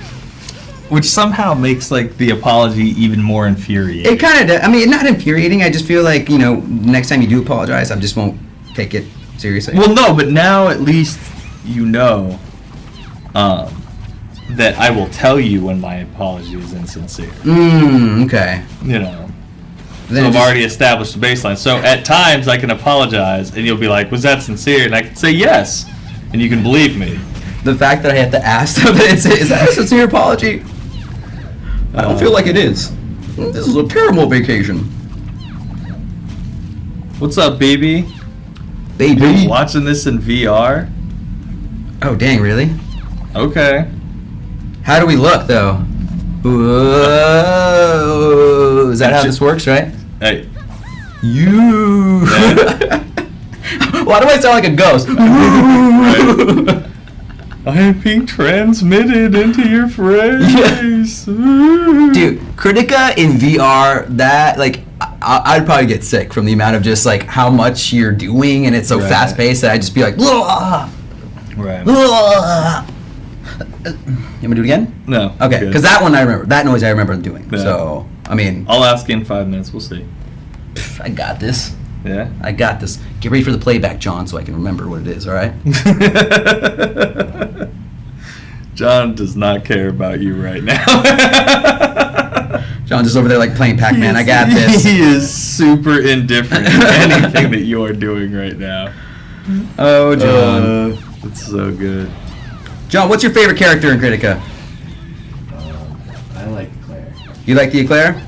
Which somehow makes like the apology even more infuriating. It kind of, I mean, not infuriating. I just feel like, next time you do apologize, I just won't take it seriously. Well, no, but now at least you know that I will tell you when my apology is insincere. Okay. So Then I've just- already established a baseline. So at times I can apologize and you'll be like, was that sincere? And I can say yes. And you can believe me. The fact that I have to ask them, is that a sincere apology? I don't feel like it is. This is a terrible vacation. What's up, BB? Baby. You're watching this in VR? Oh, dang, really? Okay. How do we look, though? Whoa. Is that how this works, right? Hey. You. Yeah. Why do I sound like a ghost? I am being transmitted into your face. Dude, Kritika in VR, that, like, I'd probably get sick from the amount of just, like, how much you're doing, and it's so Right. fast-paced that I'd just be like, "Ugh, Right. ugh." You want me to do it again? No. Okay, good. because that one I remember. That noise I remember doing. Yeah. So, I mean, I'll ask you in 5 minutes. We'll see. I got this. Yeah. I got this. Get ready for the playback, John, so I can remember what it is, all right? John does not care about you right now. John's just over there, like, playing Pac-Man. I got this. He is super indifferent to anything that you are doing right now. Oh, John. It's so good. John, what's your favorite character in Kritika? I like Claire. You like the Eclair?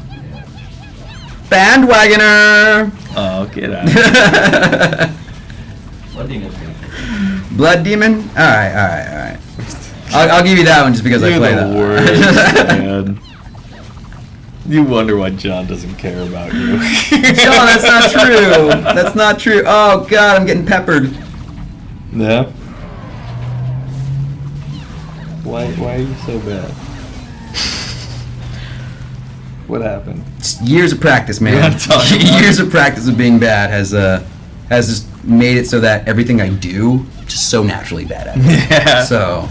Bandwagoner! Oh, get out of here. Blood Demon's good. Blood Demon? Alright. I'll give you that one just because I You're play the that. worst, man. You wonder why John doesn't care about you. John, that's not true. That's not true. Oh, God, I'm getting peppered. Yeah? Why are you so bad? What happened? It's years of practice, man. You gotta talk about it. Years of practice of being bad has just made it so that everything I do just so naturally bad at it. Yeah. So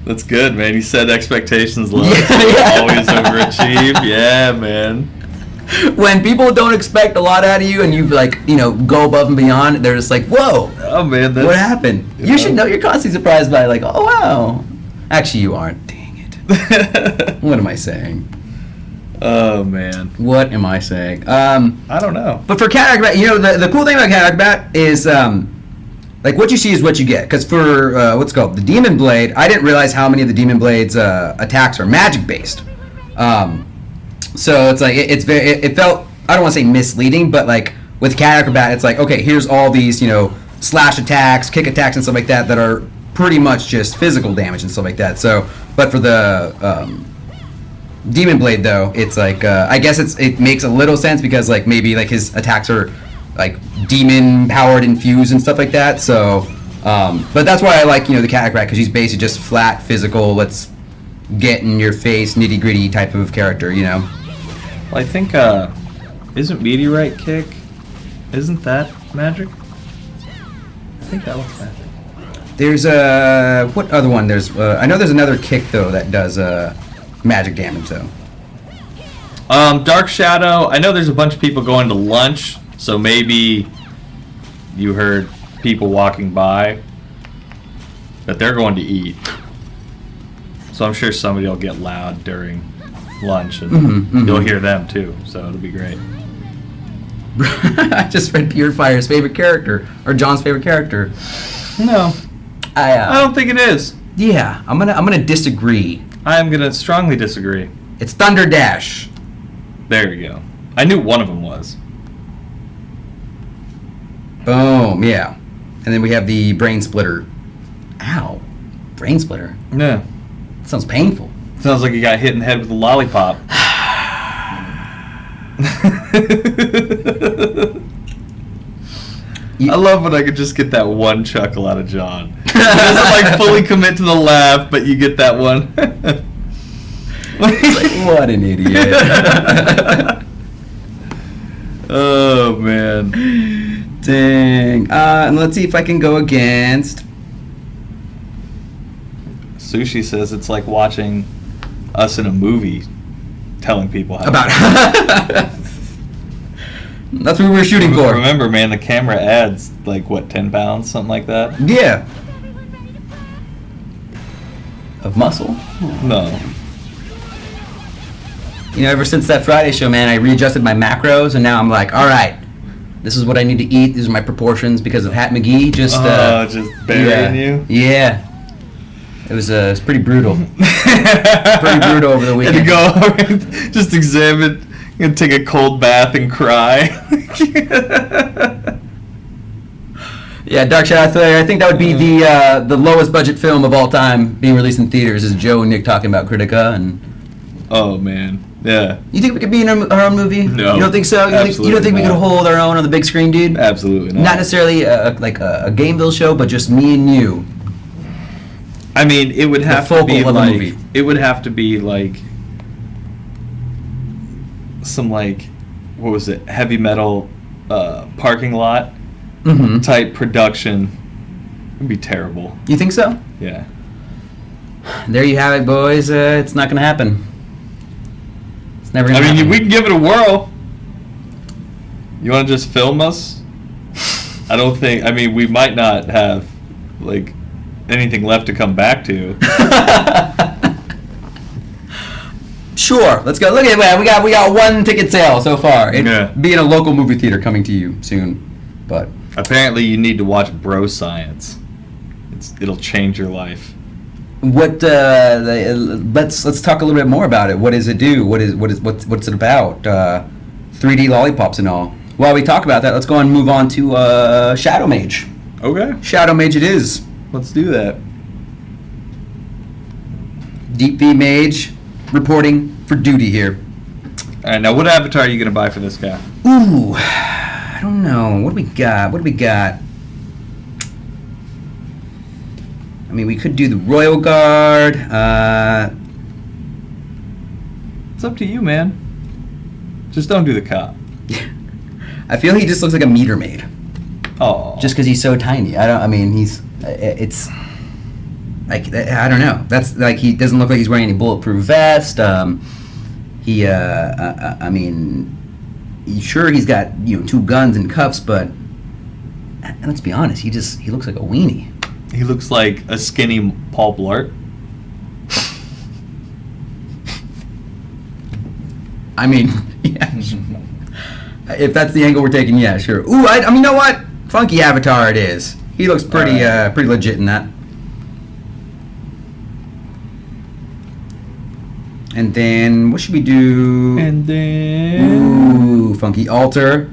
That's good, man. You set expectations low. Yeah, So you yeah. always overachieve. Yeah, man. when people don't expect a lot out of you and you like, go above and beyond, they're just like, whoa, Oh, man. That's, what happened? you You know. should know. You're constantly surprised by like, oh wow. Actually, you aren't. Dang it. What am I saying? Oh, man. What am I saying? I don't know. But for Cat Acrobat, the cool thing about Cat Acrobat is, like, what you see is what you get. Because for, what's it called, the Demon Blade, I didn't realize how many of the Demon Blade's attacks are magic-based. So it's like, it felt, I don't want to say misleading, but, like, with Cat Acrobat, it's like, okay, here's all these, slash attacks, kick attacks, and stuff like that are pretty much just physical damage and stuff like that. So, but for the Demon Blade, though, it's like, I guess it makes a little sense because, like, maybe, like, his attacks are, like, demon-powered infused and stuff like that, so, but that's why I like, the Cat Acrobat, because he's basically just flat, physical, let's get in your face, nitty-gritty type of character, Well, I think, isn't Meteorite Kick, isn't that magic? I think that one's magic. There's, what other one? There's, I know there's another kick, though, that does, magic damage, though. Dark Shadow, I know there's a bunch of people going to lunch, so maybe you heard people walking by, but they're going to eat. So I'm sure somebody will get loud during lunch, and you'll hear them too, so it'll be great. I just read Purifier's favorite character, or John's favorite character. No, I don't think it is. Yeah, I'm gonna disagree. I am going to strongly disagree. It's Thunder Dash. There you go. I knew one of them was. Boom, yeah. And then we have the Brain Splitter. Ow. Brain Splitter? Yeah. That sounds painful. Sounds like you got hit in the head with a lollipop. I love when I could just get that one chuckle out of John. He doesn't like fully commit to the laugh, but you get that one. What an idiot. Oh, man. Dang. And let's see if I can go against. Sushi says it's like watching us in a movie telling people how About. That's what we were shooting for. Remember, man, the camera adds like what, 10 pounds, something like that? Yeah. Of muscle? No. Ever since that Friday show, man, I readjusted my macros, and now I'm like, all right, this is what I need to eat. These are my proportions because of Hat McGee. Just burying you? Yeah. It was pretty brutal. Pretty brutal over the weekend. And to go just Gonna take a cold bath and cry. Yeah, Dark Shadow Slayer. I think that would be the lowest budget film of all time being released in theaters. Is Joe and Nick talking about Kritika and. Oh man, yeah. You think we could be in our own movie? No. You don't think so? You don't think we could hold our own on the big screen, dude? Absolutely not. Not necessarily like a Gameville show, but just me and you. I mean, it would have to focal be of a like movie. it would have to be like some like what was it? Heavy metal parking lot Mm-hmm. type production. It'd be terrible. You think so? Yeah. There you have it, boys. It's not gonna happen. It's never gonna I mean, happen. we can give it a whirl. You want to just film us? I don't think. I mean, we might not have like anything left to come back to. Sure, let's go. Look at that. We got one ticket sale so far. It Yeah. being a local movie theater coming to you soon, but Apparently, you need to watch Bro Science. It'll change your life. what? Let's talk a little bit more about it. What does it do? What's it about? 3D lollipops and all. While we talk about that, let's go and move on to Shadow Mage. Okay, Shadow Mage it is. let's do that. Deep V Mage reporting for duty here. All right, now what avatar are you gonna buy for this guy? Ooh, I don't know. What do we got? I mean, we could do the Royal Guard. It's up to you, man. Just don't do the cop. I feel he just looks like a meter maid, Oh, just because he's so tiny. It's like I don't know. That's like he doesn't look like he's wearing any bulletproof vest. I mean, sure he's got 2 guns and cuffs, but let's be honest, he looks like a weenie. he looks like a skinny Paul Blart. I mean, yeah. If that's the angle we're taking, yeah, sure. Ooh, I mean, you know what? Funky avatar it is. He looks pretty pretty legit in that. And then what should we do? And then Ooh, funky altar.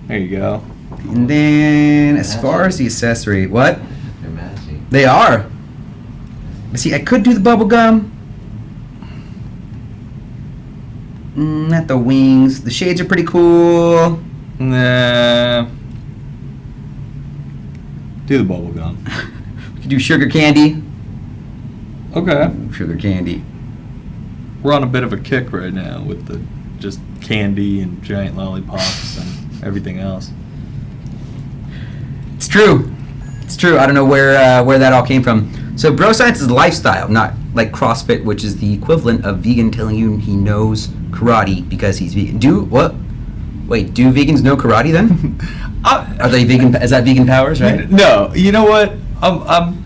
there you go. And then as far as the accessory, what? They're matching. They are. But see, I could do the bubble gum. Not the wings. The shades are pretty cool. Nah. Do the bubble gum. We could do sugar candy. Okay. Sugar candy. We're on a bit of a kick right now with the just candy and giant lollipops and everything else. It's true. It's true. I don't know where that all came from. So bro science is lifestyle, not like CrossFit, which is the equivalent of vegan telling you he knows karate because he's vegan. Do what? Wait, do vegans know karate then? Are they vegan? Is that vegan powers, right? No, you know what? I'm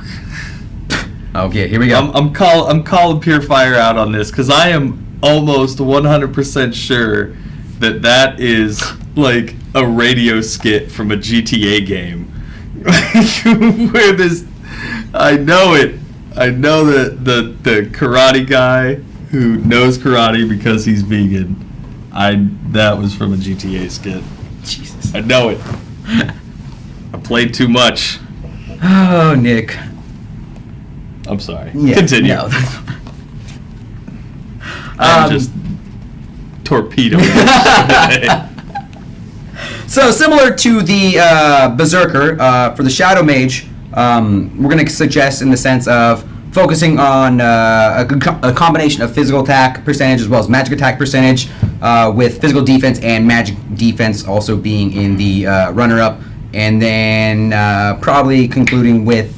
Okay, here we go. I'm calling Pure Fire out on this because I am almost 100% sure that is like a radio skit from a GTA game. Where this, I know it. I know that the karate guy who knows karate because he's vegan. That was from a GTA skit. Jesus. I know it. I played too much. Oh, Nick. I'm sorry. Yeah, Continue. no. I'm just torpedoing this today. So similar to the Berserker, for the Shadow Mage, we're going to suggest in the sense of focusing on a combination of physical attack percentage as well as magic attack percentage, with physical defense and magic defense also being in the runner-up, and then probably concluding with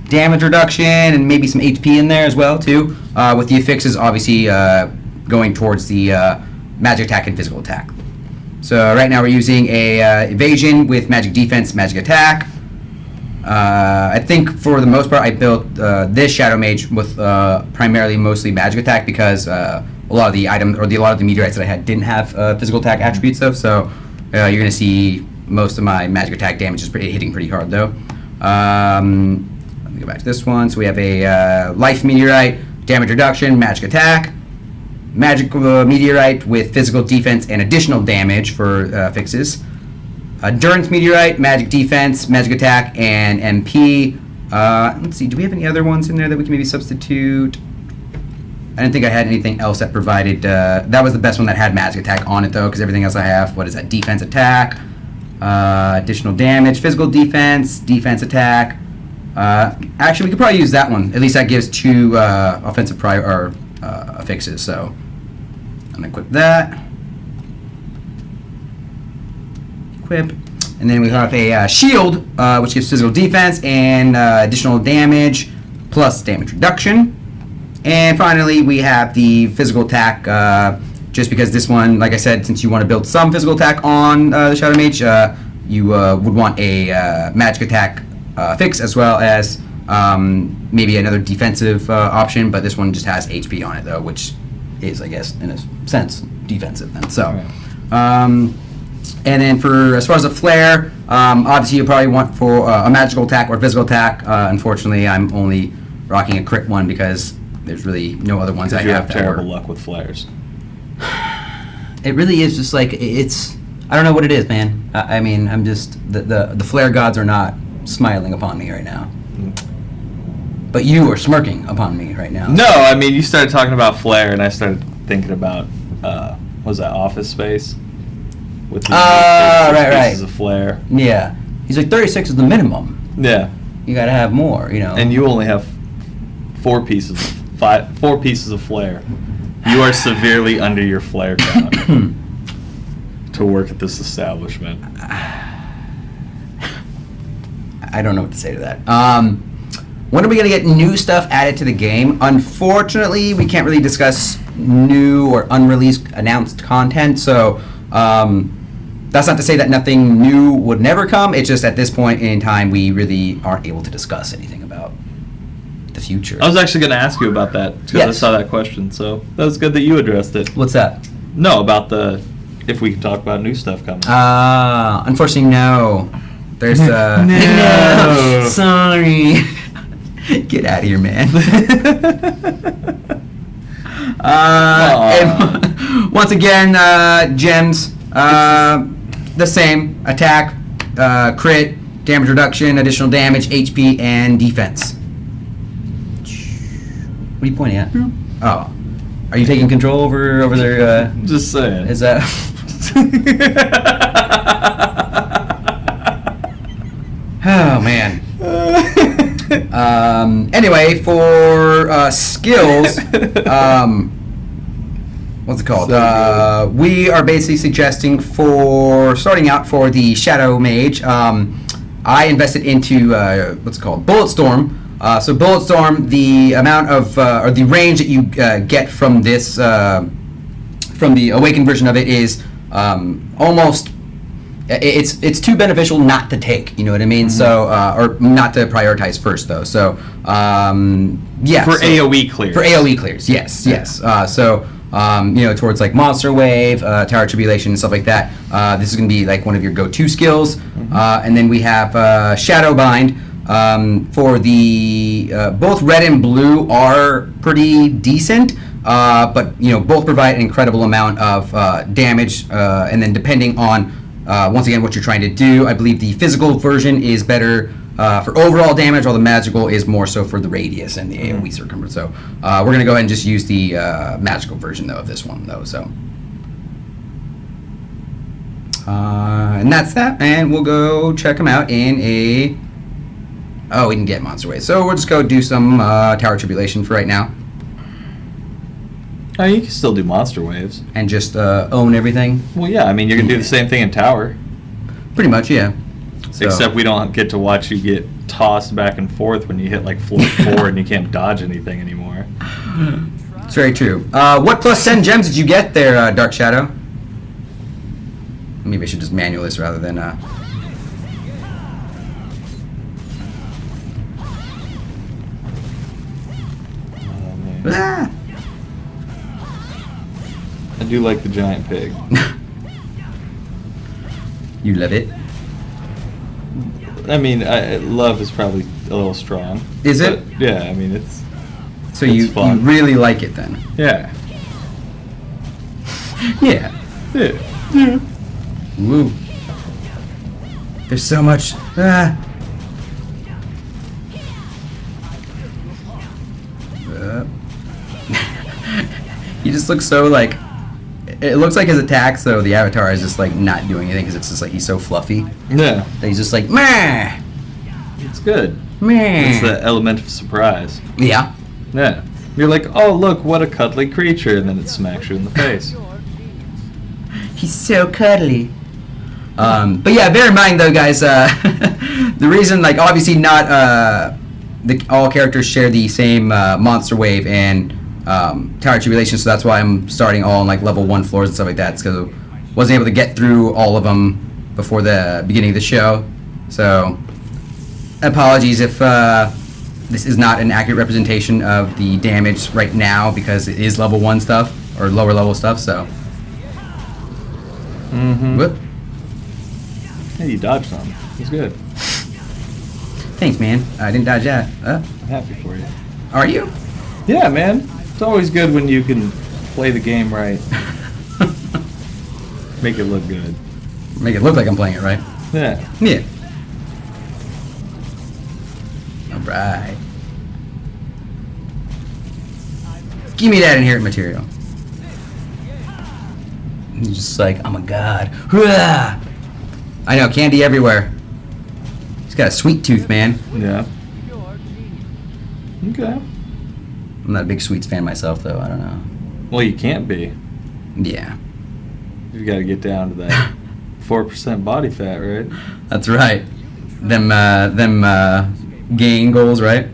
damage reduction and maybe some HP in there as well too, with the affixes obviously going towards the magic attack and physical attack. So right now we're using a evasion with magic defense, magic attack. I think for the most part I built this Shadow Mage with primarily mostly magic attack because a lot of the items or a lot of the meteorites that I had didn't have physical attack attributes though. So you're gonna see most of my magic attack damage is hitting pretty hard though. Let me go back to this one. So we have a life meteorite, damage reduction, magic attack. magic meteorite with physical defense and additional damage for fixes. Endurance meteorite, magic defense, magic attack, and MP. Let's see, do we have any other ones in there that we can maybe substitute? I didn't think I had anything else that provided, that was the best one that had magic attack on it though, because everything else I have, what is that, defense attack, additional damage, physical defense, defense attack. Actually, we could probably use that one. At least that gives 2 offensive fixes, so I'm gonna equip that. Equip. And then we have a shield, which gives physical defense and additional damage, plus damage reduction. And finally, we have the physical attack, just because this one, like I said, since you want to build some physical attack on the Shadow Mage, you would want a magic attack fix as well as maybe another defensive option, but this one just has HP on it though, which is, I guess, in a sense, defensive then. So, and then for as far as a flare, obviously you probably want for a magical attack or physical attack. Unfortunately, I'm only rocking a crit one because there's really no other ones I You have have terrible luck with flares. It really is just like it's. I don't know what it is, man. I mean, I'm just the flare gods are not smiling upon me right now. But you are smirking upon me right now. No, I mean, you started talking about flare, and I started thinking about, what was that, Office Space? With the right. pieces of flare. Yeah. He's like, 36 is the minimum. Yeah. You gotta have more, you know. And you only have 4 pieces of flare. You are severely under your flare count to work at this establishment. I don't know what to say to that. When are we going to get new stuff added to the game? Unfortunately, we can't really discuss new or unreleased announced content, so that's not to say that nothing new would never come. It's just at this point in time, we really aren't able to discuss anything about the future. I was actually going to ask you about that because I saw that question, so that was good that you addressed it. What's that? No, about if we could talk about new stuff coming. Unfortunately, no. There's No. Sorry. Get out of here, man. And once again, gems, the same. Attack, crit, damage reduction, additional damage, HP, and defense. What are you pointing at? Oh. Are you taking control over there? Just saying. Is that... Oh, man. Anyway, for skills, what's it called? We are basically suggesting for starting out for the Shadow Mage. I invested into what's it called? Bulletstorm. So Bulletstorm, the amount of or the range that you get from this from the awakened version of it is almost. It's too beneficial not to take, you know what I mean? Mm-hmm. So, or not to prioritize first, though. So, yeah. For AoE clears. For AoE clears, yes, yes. So, you know, towards like Monster Wave, Tower Tribulation, and stuff like that. This is going to be like one of your go-to skills. Mm-hmm. And then we have Shadow Bind. For the both red and blue are pretty decent. But you know, both provide an incredible amount of damage. And then depending on once again, what you're trying to do, I believe the physical version is better for overall damage, while the magical is more so for the radius and the AoE circumference. So we're going to go ahead and just use the magical version, though, of this one, though. So, and that's that. And we'll go check them out in a... Oh, we didn't get Monster Wave. So we'll just go do some Tower Tribulation for right now. Oh, you can still do Monster Waves. And just own everything? Well, yeah. I mean, you're going to do the same thing in Tower. Pretty much, yeah. So. Except we don't get to watch you get tossed back and forth when you hit like floor 4 and you can't dodge anything anymore. It's very true. What plus 10 gems did you get there, Dark Shadow? Maybe I should just manual this rather than... Ah! I do like the giant pig. You love it? I mean, love is probably a little strong. Is it? Yeah, I mean, it's... So it's you fun. really like it then? Yeah. Yeah. Yeah. Woo. There's so much. He just looks so like. It looks like his attacks, though, the avatar is just like not doing anything because it's just like he's so fluffy. Yeah. That he's just like, meh, It's good. meh. It's the element of surprise. Yeah. Yeah. You're like, oh, look, what a cuddly creature, and then it smacks you in the face. He's so cuddly. But yeah, bear in mind though, guys, the reason, like, obviously not all characters share the same monster wave and Tower Tribulation, so that's why I'm starting all on like level 1 floors and stuff like that. It's because I wasn't able to get through all of them before the beginning of the show. So apologies if this is not an accurate representation of the damage right now because it is level 1 stuff or lower level stuff. So. Whoop. Hey, you dodged some. It's good. Thanks, man. I didn't dodge that. I'm happy for you. Are you? Yeah, man. It's always good when you can play the game right. Make it look good. Make it look like I'm playing it right. Yeah. Yeah. All right. Give me that inherent material. He's just like, I'm a god. Hurrah! I know, candy everywhere. He's got a sweet tooth, man. Yeah. Okay. I'm not a big sweets fan myself, though. I don't know. Well, you can't be. Yeah. You got to get down to that 4% body fat, right? That's right. Them gain goals, right?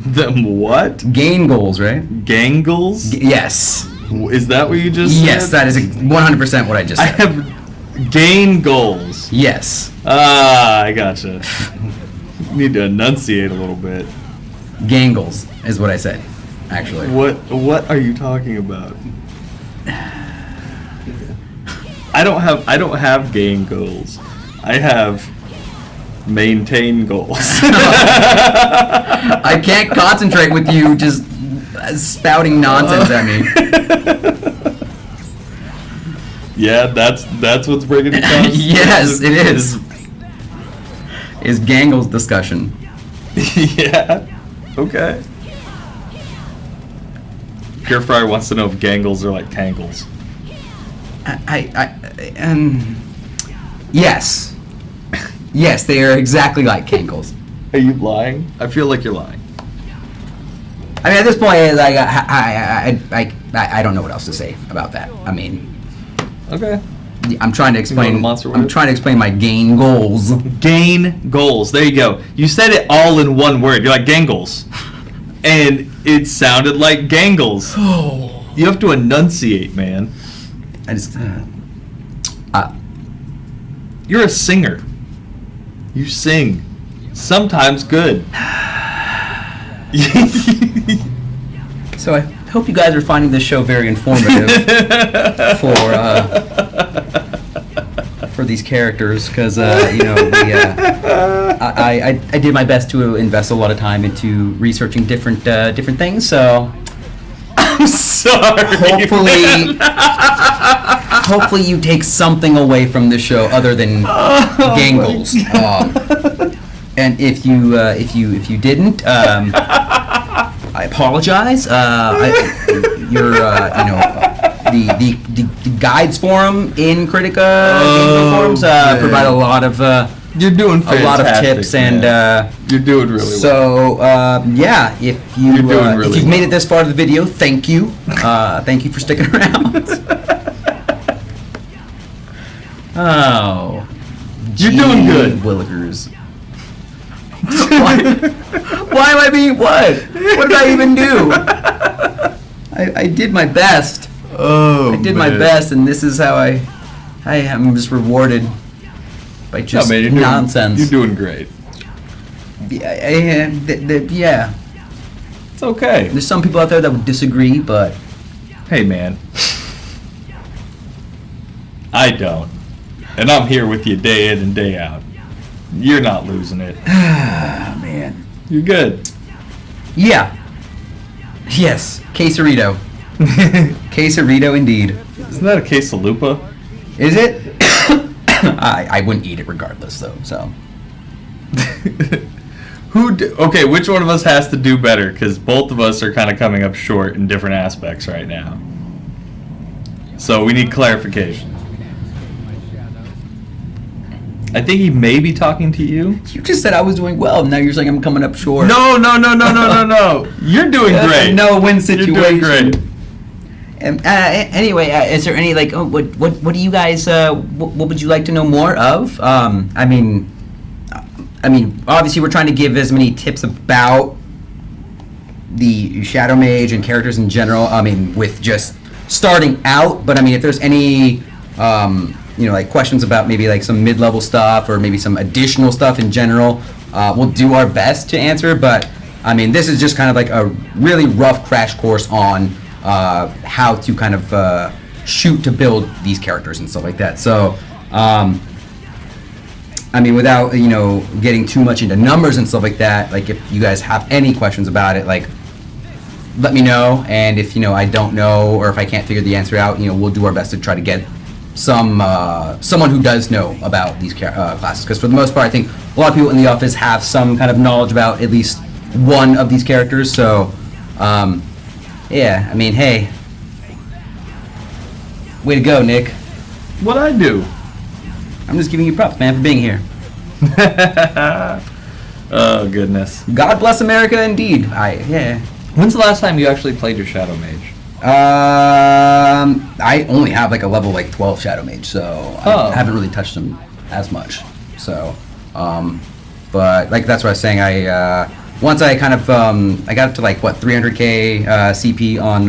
Them what? Gain goals, right? Gangles? Yes. Is that what you just said? Yes, that is 100% what I just I said. have gain goals. Yes. Ah, I gotcha. You need to enunciate a little bit. Gangles is what I said, actually. What are you talking about? I don't have gain goals. I have maintain goals. I can't concentrate with you just spouting nonsense at me. Yeah, that's what's bringing it down. Yes, it is. Is Gangles discussion. Yeah. Okay. Pure Fryer wants to know if gangles are like tangles. Yes. Yes, they are exactly like Kangles. Are you lying? I feel like you're lying. I mean, at this point, I don't know what else to say about that. I mean, Okay. I'm trying to explain. the monster I'm word? trying to explain my gain goals. Gain goals. There you go. You said it all in one word. You're like gangles. And it sounded like gangles. You have to enunciate, man. I just. You're a singer. You sing. Sometimes good. So I hope you guys are finding this show very informative for these characters, because you know I did my best to invest a lot of time into researching different things. So I'm sorry. Hopefully you take something away from this show other than gangles. And if you didn't, I apologize. The guides forum in Kritika forums provide a lot of You're doing fantastic, a lot of tips man. and You're doing really well. so yeah, if You're doing really if you've made well. it this far to the video, thank you. Thank you for sticking around. Oh, You're doing good. Willikers. Why am I being what? What did I even do? I did my best. Oh, I did my best, and this is how I am just rewarded by just you're nonsense. You're doing great. Yeah. It's okay. There's some people out there that would disagree, but Hey, man. I don't. And I'm here with you day in and day out. You're not losing it. man. You're good. Yeah. Yes. Quesarito. Quesarito indeed. Isn't that a quesalupa? Is it? I wouldn't eat it regardless, though. So. Okay, which one of us has to do better? Because both of us are kind of coming up short in different aspects right now. So we need clarification. I think he may be talking to you. You just said I was doing well. Now you're saying I'm coming up short. No. You're doing That's great. a no-win situation. You're doing great. Anyway, is there any like what do you guys what would you like to know more of? I mean, obviously we're trying to give as many tips about the Shadow Mage and characters in general. I mean, with just starting out. But I mean, if there's any, like questions about maybe like some mid-level stuff or maybe some additional stuff in general, we'll do our best to answer. But I mean, this is just kind of like a really rough crash course on how to kind of shoot to build these characters and stuff like that. So. I mean, without, getting too much into numbers and stuff like that, like, if you guys have any questions about it, like, let me know. And if, I don't know or if I can't figure the answer out, we'll do our best to try to get someone who does know about these classes. Because for the most part, I think a lot of people in the office have some kind of knowledge about at least one of these characters. So, yeah, I mean, hey. Way to go, Nick. What'd I do? I'm just giving you props, man, for being here. Oh, goodness. God bless America, indeed. Yeah. When's the last time you actually played your Shadow Mage? I only have like a level 12 Shadow Mage, so I haven't really touched them as much. So, but like that's what I was saying. Once I kind of I got up to 300k CP on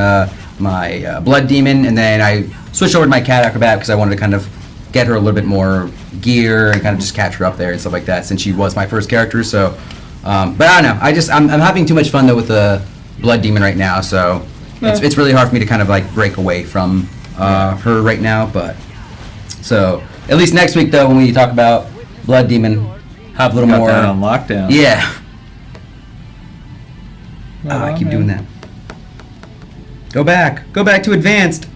my Blood Demon, and then I switched over to my Cat Acrobat because I wanted to kind of get her a little bit more gear and kind of just catch her up there and stuff like that, since she was my first character. So, but I don't know. I'm having too much fun though with the Blood Demon right now. So it's really hard for me to kind of break away from her right now. But so at least next week though, when we talk about Blood Demon, have a little more that on lockdown. Yeah. I keep doing that. Go back to advanced.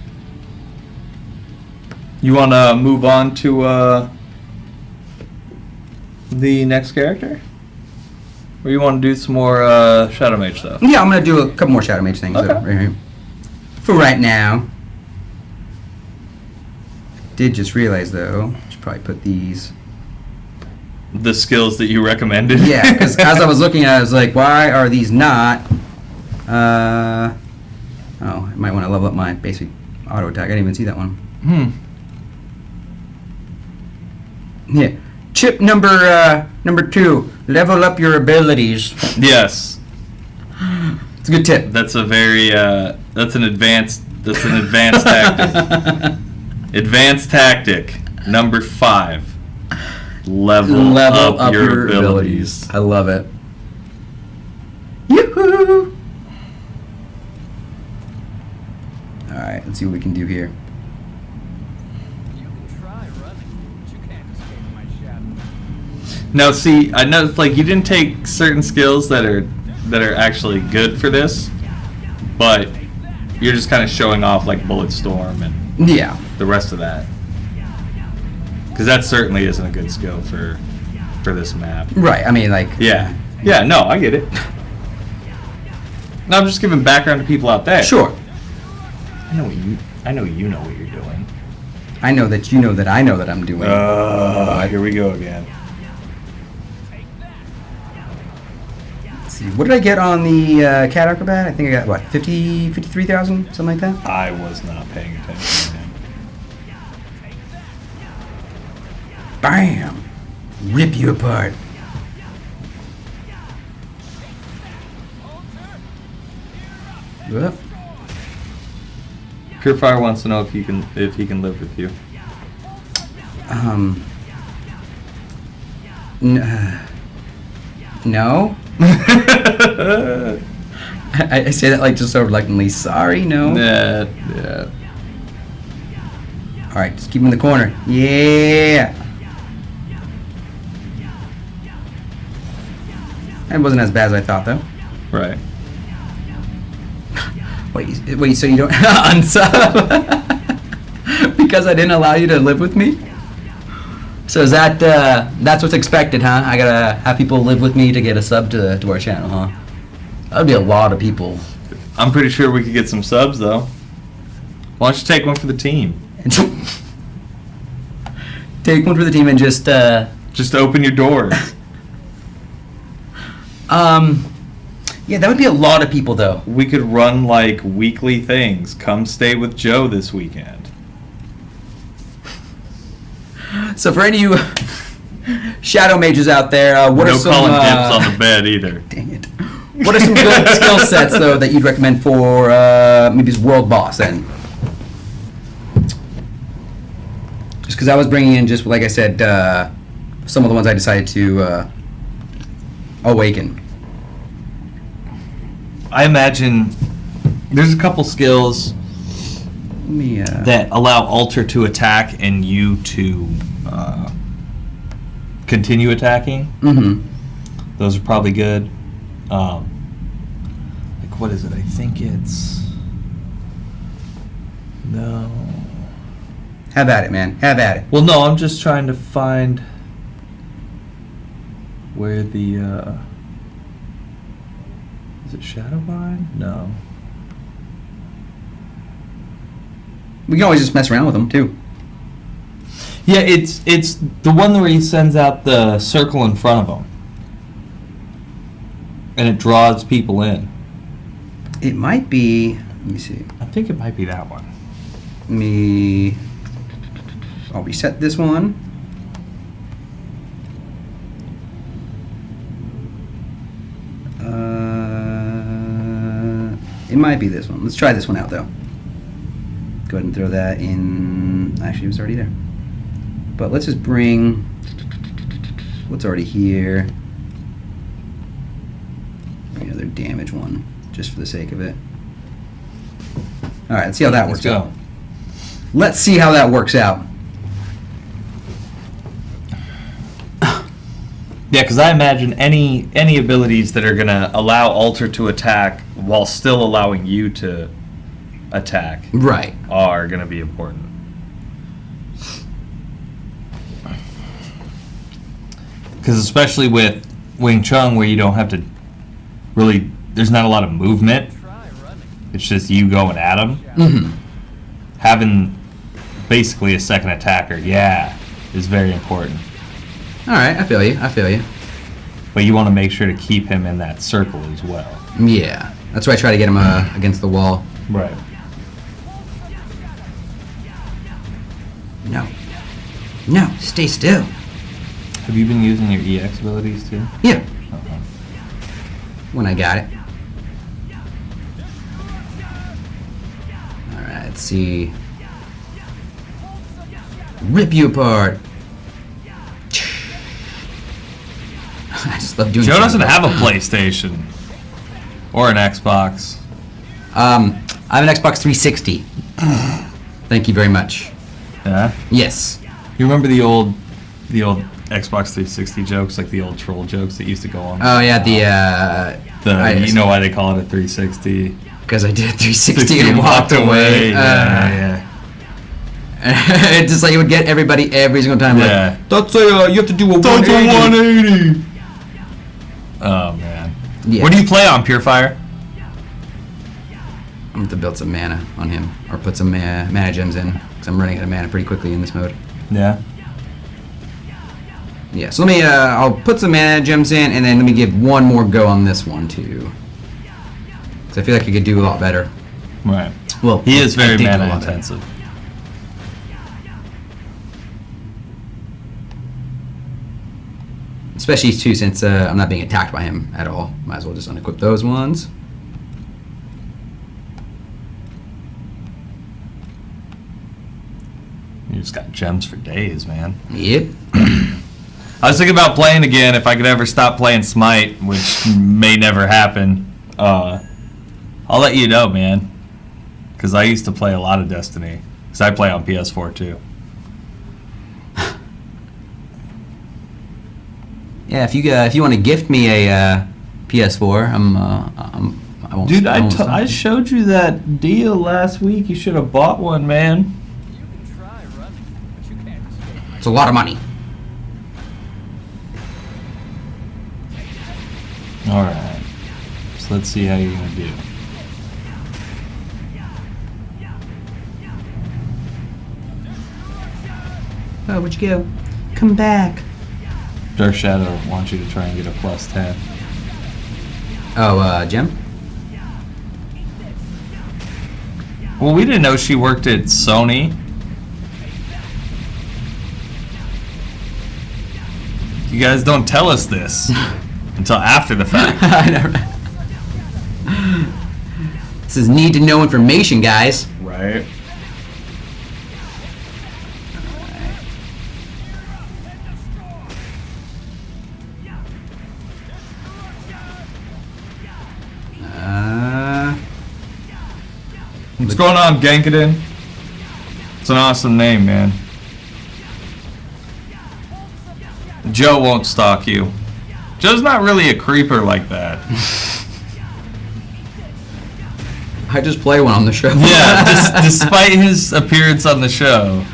You want to move on to the next character? Or you want to do some more Shadow Mage stuff? Yeah, I'm going to do a couple more Shadow Mage things right here. For right now. Did just realize, though, I should probably put these... The skills that you recommended? Yeah, because as I was looking at it, I was like, why are these not... I might want to level up my basic auto attack. I didn't even see that one. Yeah. Chip number 2. Level up your abilities. Yes. It's a good tip. That's a very that's an advanced tactic. Advanced tactic number 5. Level up your abilities. I love it. Yoo-hoo! All right, let's see what we can do here. Now, see, I know you didn't take certain skills that are actually good for this, but you're just kind of showing off Bullet Storm and the rest of that, because that certainly isn't a good skill for this map. Right. I mean, yeah. No, I get it. No, I'm just giving background to people out there. Sure. I know you know what you're doing. I know that you know that I know that I'm doing. Here we go again. What did I get on the Cat Acrobat? I think I got, 53,000? Something like that? I was not paying attention, man. Bam! Rip you apart. Whoop. Purefire wants to know if he can live with you. No. I say that just so reluctantly. Sorry, no. Yeah. All right, just keep him in the corner. Yeah. That wasn't as bad as I thought, though. Right. Wait, so you don't unsub? because I didn't allow you to live with me? So is that that's what's expected, huh? I gotta have people live with me to get a sub to our channel, huh? That'd be a lot of people. I'm pretty sure we could get some subs though. Why don't you take one for the team? Take one for the team and just open your doors. yeah, that would be a lot of people though. We could run like weekly things. Come stay with Joe this weekend. So for any of you shadow mages out there, what No are some calling dibs on the bed either. dang it. What are some good skill sets though that you'd recommend for maybe this world boss then? Just because I was bringing in, just like I said, some of the ones I decided to awaken. I imagine there's a couple skills Let me, that allow Alter to attack and you to continue attacking. Mm-hmm. Those are probably good. Like, what is it? I think it's... No. Have at it, man. Have at it. Well, no, I'm just trying to find where the... Is it Shadowbind? No. We can always just mess around with them too. Yeah, it's the one where he sends out the circle in front of him. And it draws people in. It might be. Let me see. I think it might be that one. I'll reset this one. It might be this one. Let's try this one out though. Go ahead and throw that in. Actually, it was already there. But let's just bring what's already here. Bring another damage one, just for the sake of it. All right, let's see how that works out. Let's see how that works out. Yeah, because I imagine any abilities that are going to allow Alter to attack while still allowing you to attack Right. are going to be important. Because especially with Wing Chun, where you don't have to really, there's not a lot of movement. It's just you going at them. Mm-hmm. Having basically a second attacker, is very important. All right, I feel you. I feel you. But you want to make sure to keep him in that circle as well. Yeah, that's why I try to get him against the wall. Right. No. No, stay still. Have you been using your EX abilities too? Yeah, Uh-huh. when I got it. All right, let's see. Rip you apart. I just love doing. Joe doesn't have a PlayStation or an Xbox. I have an Xbox 360. Thank you very much. Yeah. Yes. You remember the old Xbox 360 jokes, like the old troll jokes that used to go on? Oh yeah, You know why they call it a 360? because I did a 360 and walked away. Yeah. It's just like it would get everybody every single time. Yeah. Like, that's you have to do a 180. Oh man. Yeah. What do you play on, Purifier? I'm going to build some mana on him, or put some mana gems in, because I'm running out of mana pretty quickly in this mode. Yeah. Yeah, so let me, I'll put some mana gems in, and then let me give one more go on this one, too. Because I feel like I could do a lot better. Right. Well, He is I very did do a mana lot better. intensive. Especially, too, since I'm not being attacked by him at all. Might as well just unequip those ones. You just got gems for days, man. Yep. I was thinking about playing again if I could ever stop playing Smite, which may never happen. I'll let you know, man. Because I used to play a lot of Destiny. Because I play on PS4 too. Yeah, if you want to gift me a PS4, I won't. Dude, won't I showed you that deal last week. You should have bought one, man. It's a lot of money. All right. So let's see how you're gonna do. Oh, where'd you go? Come back. Dark Shadow wants you to try and get a +10. Oh, Jim? Well, we didn't know she worked at Sony. You guys don't tell us this until after the fact. I know. This is need to know information, guys. Right. What's going on, Gankadin? It's an awesome name, man. Joe won't stalk you. Joe's not really a creeper like that. I just play one on the show. Yeah, despite his appearance on the show.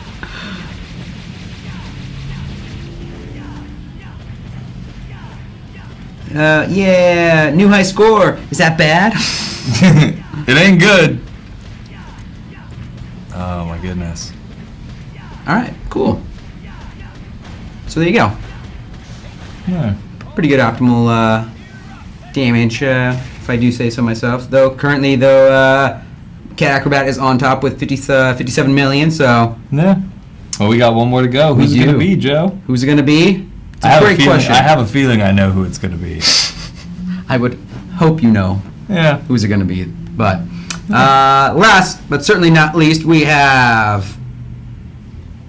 Yeah, new high score. Is that bad? It ain't good. Oh my goodness. All right, cool. So there you go. Yeah. Pretty good optimal damage, if I do say so myself. Though currently, Cat Acrobat is on top with 57 million. So Yeah. Well, we got one more to go. Who's We it gonna do. be, Joe? who's it gonna be? It's I a have great question. I have a feeling I know who it's gonna be. I would hope you know Yeah. who's it gonna be. But last but certainly not least, we have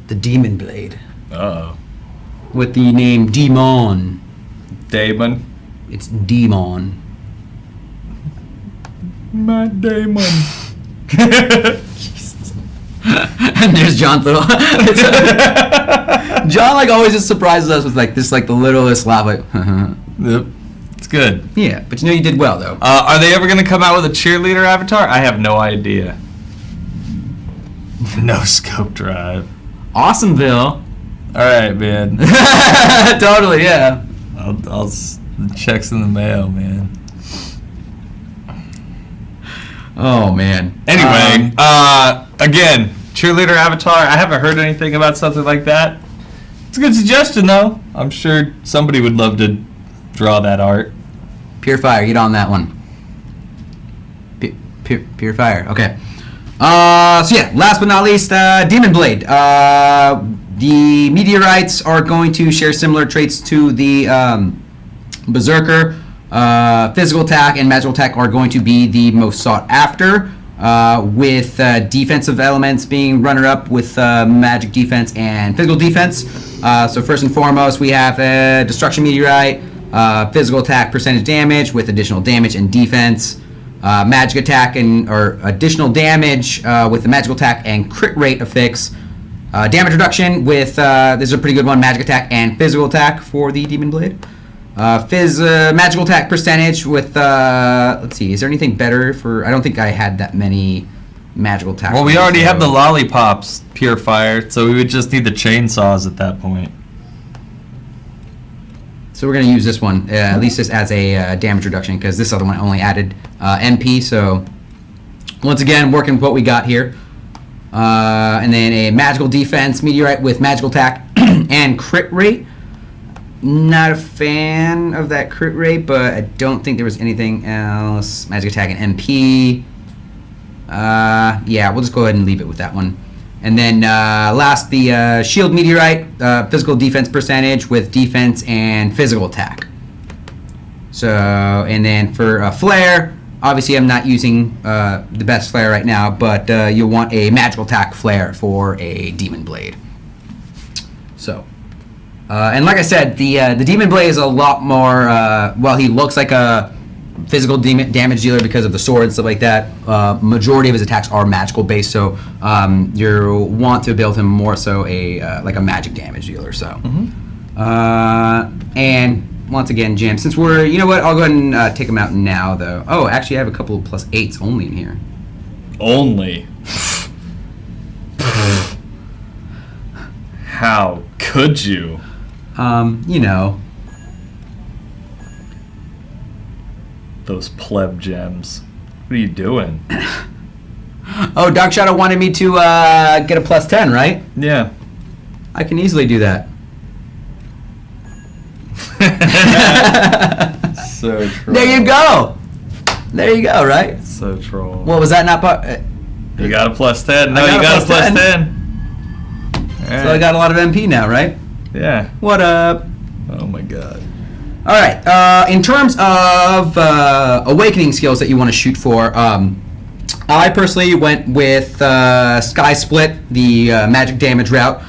the Demon Blade Uh-oh. with the name Demon. Damon. It's Demon. Matt Damon. And there's John Little. John always just surprises us with the littlest laugh, Yep. It's good. yeah. But you did well though. Are they ever going to come out with a cheerleader avatar? I have no idea. No scope drive. Awesomeville. All right, man. Totally, yeah. The check's in the mail, man. Oh man. Anyway, again, cheerleader avatar. I haven't heard anything about something like that. It's a good suggestion, though. I'm sure somebody would love to draw that art. Pure Fire, get on that one. Pure Fire, okay. So yeah, last but not least, Demon Blade. The meteorites are going to share similar traits to the Berserker. Physical attack and magical attack are going to be the most sought after, with defensive elements being runner-up with magic defense and physical defense. So first and foremost, we have a Destruction Meteorite, physical attack percentage damage with additional damage and defense, magic attack or additional damage with the magical attack and crit rate affix. Damage reduction with, this is a pretty good one, magic attack and physical attack for the Demon Blade. Magical attack percentage with, let's see, is there anything better for, I don't think I had that many magical attack. Well, we already have the lollipops, Pure Fire, so we would just need the chainsaws at that point. So we're going to use this one, at least this as a damage reduction, because this other one only added MP, so once again, working with what we got here. And then a magical defense meteorite with magical attack and crit rate. Not a fan of that crit rate, but I don't think there was anything else. Magic attack and MP. Yeah, we'll just go ahead and leave it with that one. And then last, the shield meteorite, physical defense percentage with defense and physical attack. So, and then for flare, obviously I'm not using the best flare right now, but you'll want a magical attack flare for a Demon Blade. So. And like I said, the Demon Blade is a lot more, well, he looks like a physical damage dealer because of the sword and stuff like that. Majority of his attacks are magical based, so you want to build him more so like a magic damage dealer. So, and once again, Jim, since we're, you know what, I'll go ahead and take him out now, though. Oh, actually, I have a couple of +8s only in here. How could you? You know. Those pleb gems. What are you doing? Oh, Dark Shadow wanted me to get a +10, right? Yeah. I can easily do that. So troll. There you go. There you go, right? So troll. Well, was that not part? You got a +10. No, I got you a got a +10. +10. So I got a lot of MP now, right? Yeah. What up? Oh my god. All right. In terms of awakening skills that you want to shoot for, I personally went with Sky Split, the magic damage route.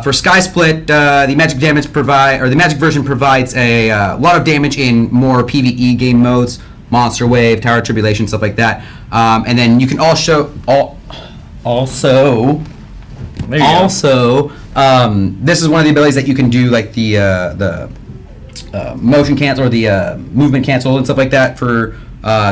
For Sky Split, the magic version provides a lot of damage in more PvE game modes, Monster Wave, Tower of Tribulation, stuff like that. And then you can also There you go. this is one of the abilities that you can do, like the motion cancel or the movement cancel and stuff like that for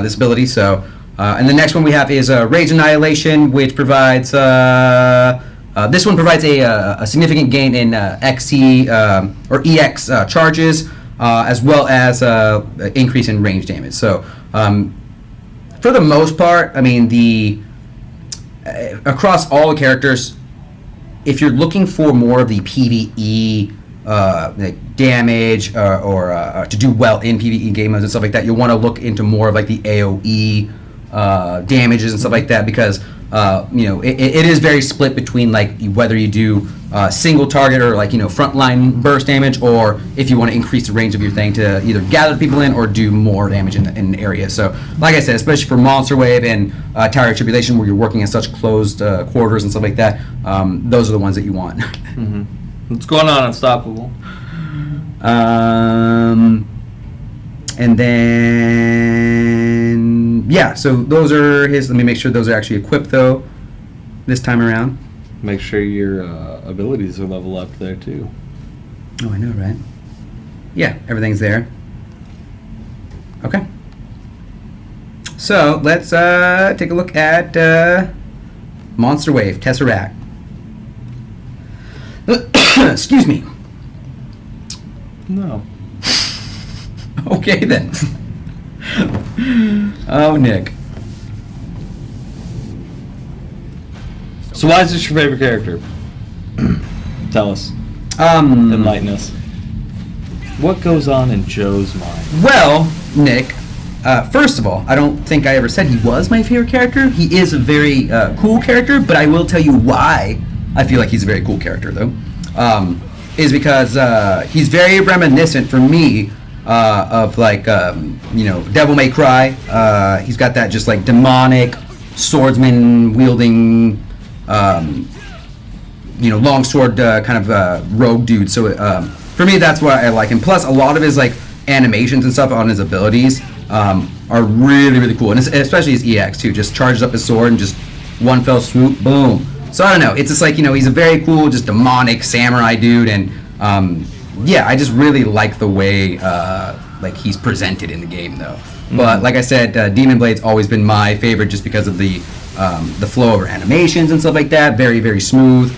this ability. So, and the next one we have is Rage Annihilation, which provides this one provides a significant gain in XC or EX charges, as well as increase in range damage. So, for the most part, I mean across all the characters, if you're looking for more of the PvE like damage or to do well in PvE game modes and stuff like that, you'll want to look into more of like the AoE damages and stuff like that, because it is very split between like whether you do single target or like frontline burst damage, or if you want to increase the range of your thing to either gather people in or do more damage in an area. So like I said, especially for Monster Wave and Tower of Tribulation, where you're working in such closed quarters and stuff like that, those are the ones that you want. Mm-hmm. What's going on, Unstoppable? And then, yeah, so those are his. Let me make sure those are actually equipped, though, this time around. Make sure your abilities are level up there, too. Oh, I know, right? Yeah, everything's there. Okay. So, let's take a look at Monster Wave, Tesseract. Excuse me. No. Okay, then. Oh, Nick. So why is this your favorite character? Tell us. Enlighten us. What goes on in Joe's mind? Well, Nick, first of all, I don't think I ever said he was my favorite character. He is a very cool character, but I will tell you why I feel like he's a very cool character, though. Is because he's very reminiscent for me of like Devil May Cry. He's got that just like demonic swordsman wielding long sword kind of rogue dude. So for me, that's why I like him. Plus, a lot of his like animations and stuff on his abilities are really, really cool, and especially his EX too. Just charges up his sword and just one fell swoop, boom. So I don't know. It's just like he's a very cool, just demonic samurai dude, and yeah, I just really like the way like he's presented in the game, though. Mm-hmm. But like I said, Demon Blade's always been my favorite, just because of the flow of animations and stuff like that. Very, very smooth.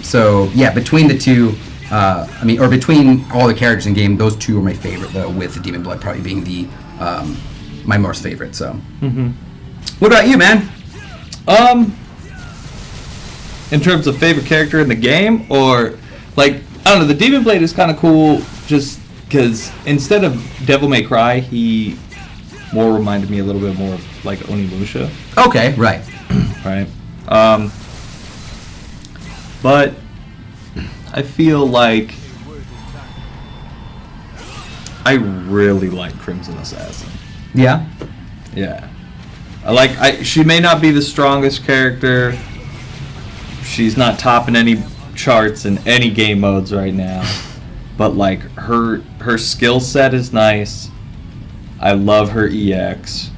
So yeah, between the two, or between all the characters in the game, those two are my favorite, though, with the Demon Blood probably being the my most favorite. So, What about you, man? In terms of favorite character in the game, or like, I don't know, the Demon Blade is kind of cool just because instead of Devil May Cry, he more reminded me a little bit more of like Onimusha. Okay, right. Right. But I feel like I really like Crimson Assassin. Yeah. Yeah. She may not be the strongest character. She's not topping any charts in any game modes right now. But like her skill set is nice. I love her EX.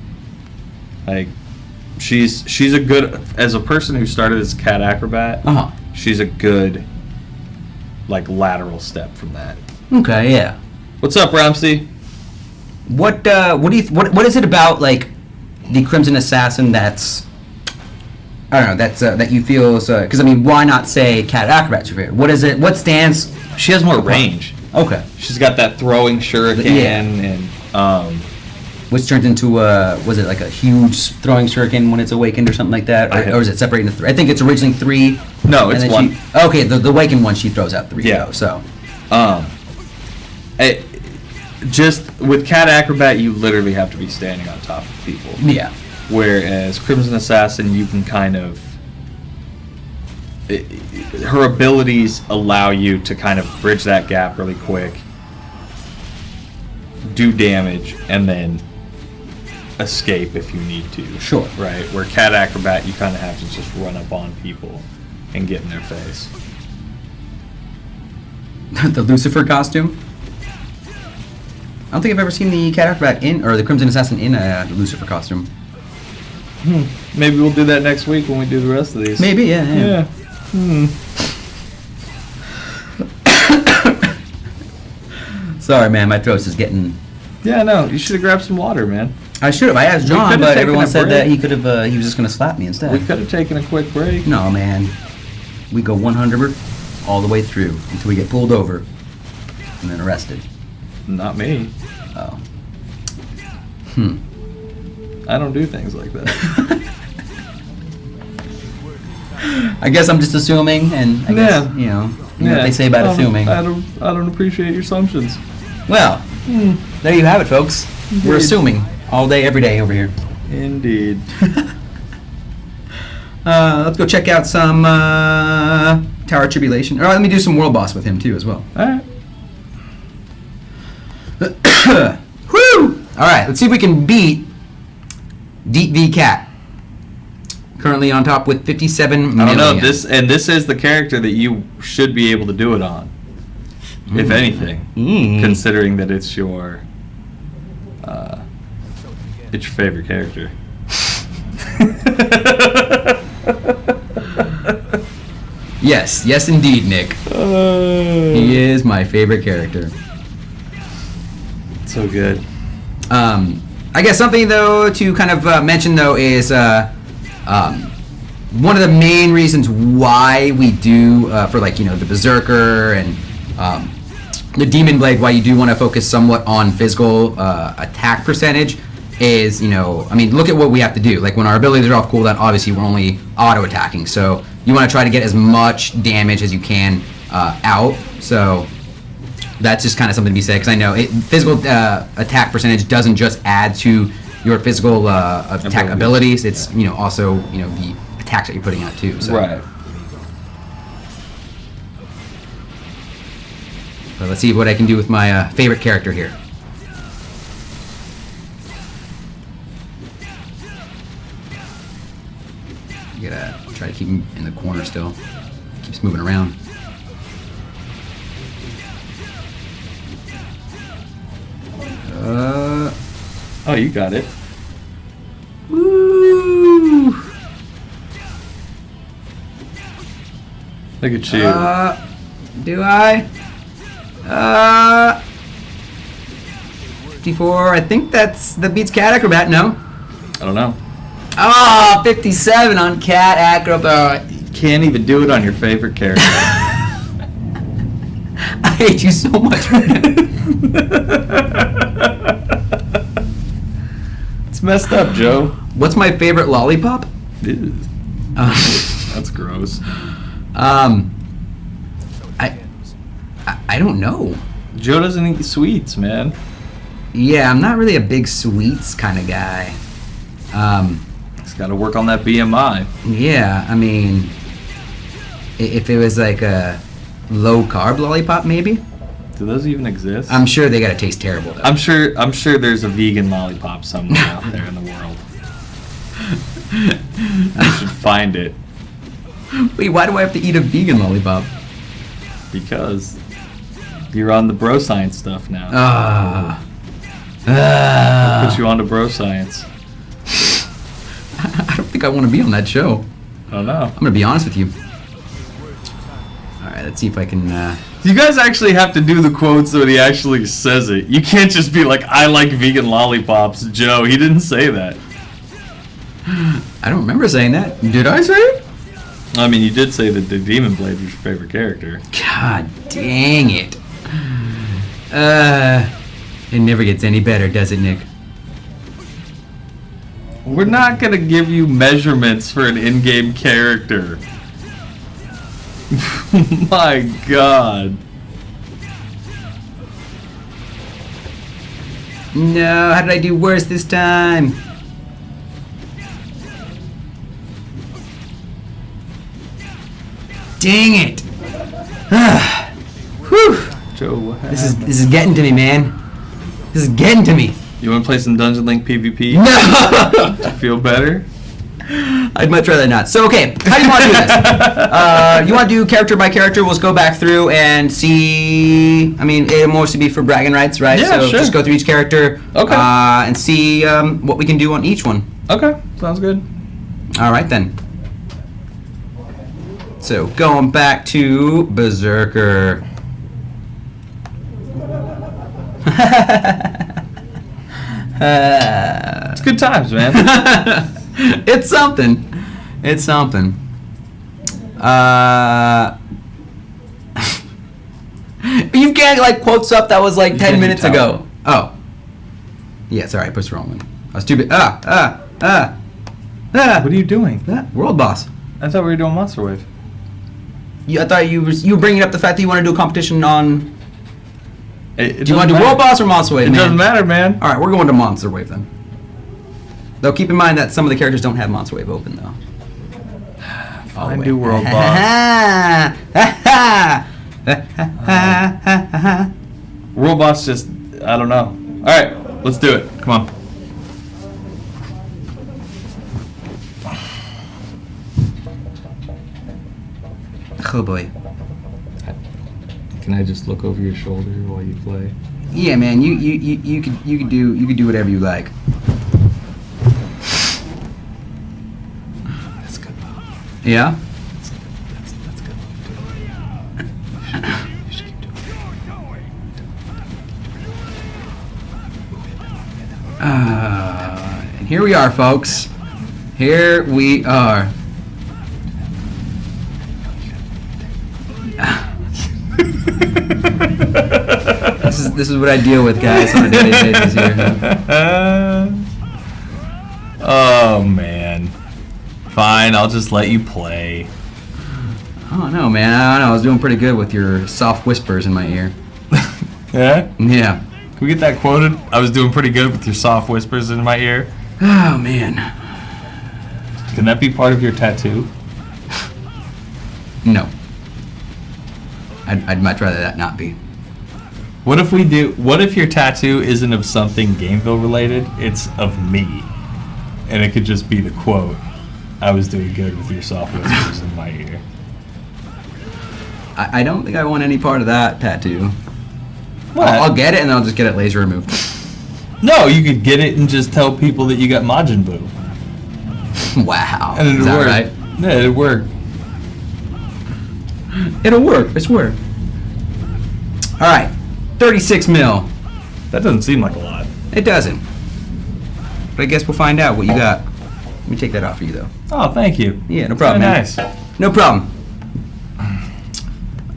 Like she's a good, as a person who started as Cat Acrobat. She's a good like lateral step from that. Okay, yeah. What's up, Ramsey? What is it about like the Crimson Assassin that's I don't know, that's that you feel is because I mean, why not say Cat Acrobat's your favorite? What is it? What stands? She has more range. Okay. She's got that throwing shuriken Yeah. and Which turns into was it like a huge throwing shuriken when it's awakened or something like that, or is it separated into three? I think it's originally 3. No, and it's then one. Okay, the awakened one she throws out 3. Yeah. Though, so. Just with Cat Acrobat, you literally have to be standing on top of people. Yeah. Whereas Crimson Assassin, you can kind of... her abilities allow you to kind of bridge that gap really quick, do damage, and then escape if you need to. Sure. Right? Where Cat Acrobat, you kind of have to just run up on people and get in their face. The Lucifer costume? I don't think I've ever seen the Cat Acrobat or the Crimson Assassin in a Lucifer costume. Maybe we'll do that next week when we do the rest of these. Maybe, yeah. Sorry, man, my throat's just getting... Yeah, no, you should have grabbed some water, man. I should have. I asked We John, could've but taken everyone a said break. that he could have. He was just going to slap me instead. We could have taken a quick break. No, man. We go 100 all the way through until we get pulled over and then arrested. Not me. Oh. I don't do things like that. I guess I'm just assuming, and I guess you know what they say about assuming. I don't appreciate your assumptions. Well, there you have it, folks. We're Indeed. assuming all day, every day over here. Indeed. Let's go check out some Tower of Tribulation. Or let me do some World Boss with him too, as well. All right. Woo! All right, let's see if we can beat Deep V Cat. Currently on top with 57 million. I don't know this is the character that you should be able to do it on, if anything, considering that it's your favorite character. Yes, indeed, Nick. He is my favorite character. So good. I guess something though to kind of mention though is one of the main reasons why we do for like the Berserker and the Demon Blade, why you do want to focus somewhat on physical attack percentage is I mean, look at what we have to do. Like when our abilities are off cooldown, obviously we're only auto attacking, so you want to try to get as much damage as you can out. So that's just kind of something to be said, because I know physical attack percentage doesn't just add to your physical attack abilities. It's also the attacks that you're putting out too. So. Right. But let's see what I can do with my favorite character here. You gotta try to keep him in the corner still. Keeps moving around. Oh, you got it. Woo! Look at you. Do I? 54. I think that beats Cat Acrobat. No. I don't know. 57 on Cat Acrobat. You can't even do it on your favorite character. I hate you so much. It's messed up, Joe. What's my favorite lollipop? Ew. That's gross. I don't know. Joe doesn't eat sweets, man. Yeah, I'm not really a big sweets kind of guy. He's got to work on that BMI. Yeah, I mean, if it was like a low carb lollipop, maybe. Do those even exist? I'm sure they gotta taste terrible though. I'm sure there's a vegan lollipop somewhere out there in the world. You should find it, Wait, why do I have to eat a vegan lollipop? because you're on the bro science stuff now. Put you on to bro science. I don't think I want to be on that show. I don't know. I'm gonna be honest with you. All right, let's see if I can. You guys actually have to do the quotes so he actually says it. You can't just be like, I like vegan lollipops, Joe. He didn't say that. I don't remember saying that. Did I say it? I mean, you did say that the Demon Blade was your favorite character. God dang it. It never gets any better, does it, Nick? We're not gonna give you measurements for an in-game character. My God. No, how did I do worse this time? Dang it. Whew. Joe, what This is getting to me, man. This is getting to me. You want to play some Dungeon Link PvP? No! To feel better? I'd much rather not. So, okay, how do you want to do this? You want to do character by character? We'll just go back through and see. I mean, it'll mostly be for bragging rights, right? Yeah, so sure. just go through each character and see what we can do on each one. Okay, sounds good. All right, then. So, going back to Berserker. It's good times, man. It's something. It's something. You can't like quote stuff that was like You 10 can't minutes tell. ago. Oh. Yeah, sorry, I pushed the wrong one. I was too big. What are you doing? World boss. I thought we were doing Monster Wave. I thought you were bringing up the fact that you want to do a competition on. Do you want to do matter. World Boss or Monster Wave? It man? doesn't matter, man. All right, we're going to Monster Wave then. Though keep in mind that some of the characters don't have Monster Wave open though. Fine, do World Boss. World Boss just, I don't know. All right, let's do it. Come on. Oh boy. Can I just look over your shoulder while you play? Yeah, man. You could do whatever you like. That's good. Yeah. That's good. You should keep doing it. And here we are, folks. Here we are. This is what I deal with, guys, on a daily basis here. Oh man. Fine, I'll just let you play. I don't know, man. I don't know. I was doing pretty good with your soft whispers in my ear. Yeah? Yeah. Can we get that quoted? I was doing pretty good with your soft whispers in my ear. Oh man. Can that be part of your tattoo? No. I'd much rather that not be. What if your tattoo isn't of something Gameville related? It's of me. And it could just be the quote, I was doing good with your soft whispers in my ear. I don't think I want any part of that tattoo. What? I'll get it and then I'll just get it laser removed. No, you could get it and just tell people that you got Majin Buu. Wow. And it'd Is that work. right? Yeah, it'd work. It'll work, I swear. All right, 36 mil. That doesn't seem like a lot. It doesn't. But I guess we'll find out what you got. Let me take that off for you, though. Oh, thank you. Yeah, no problem, Very man. nice. No problem.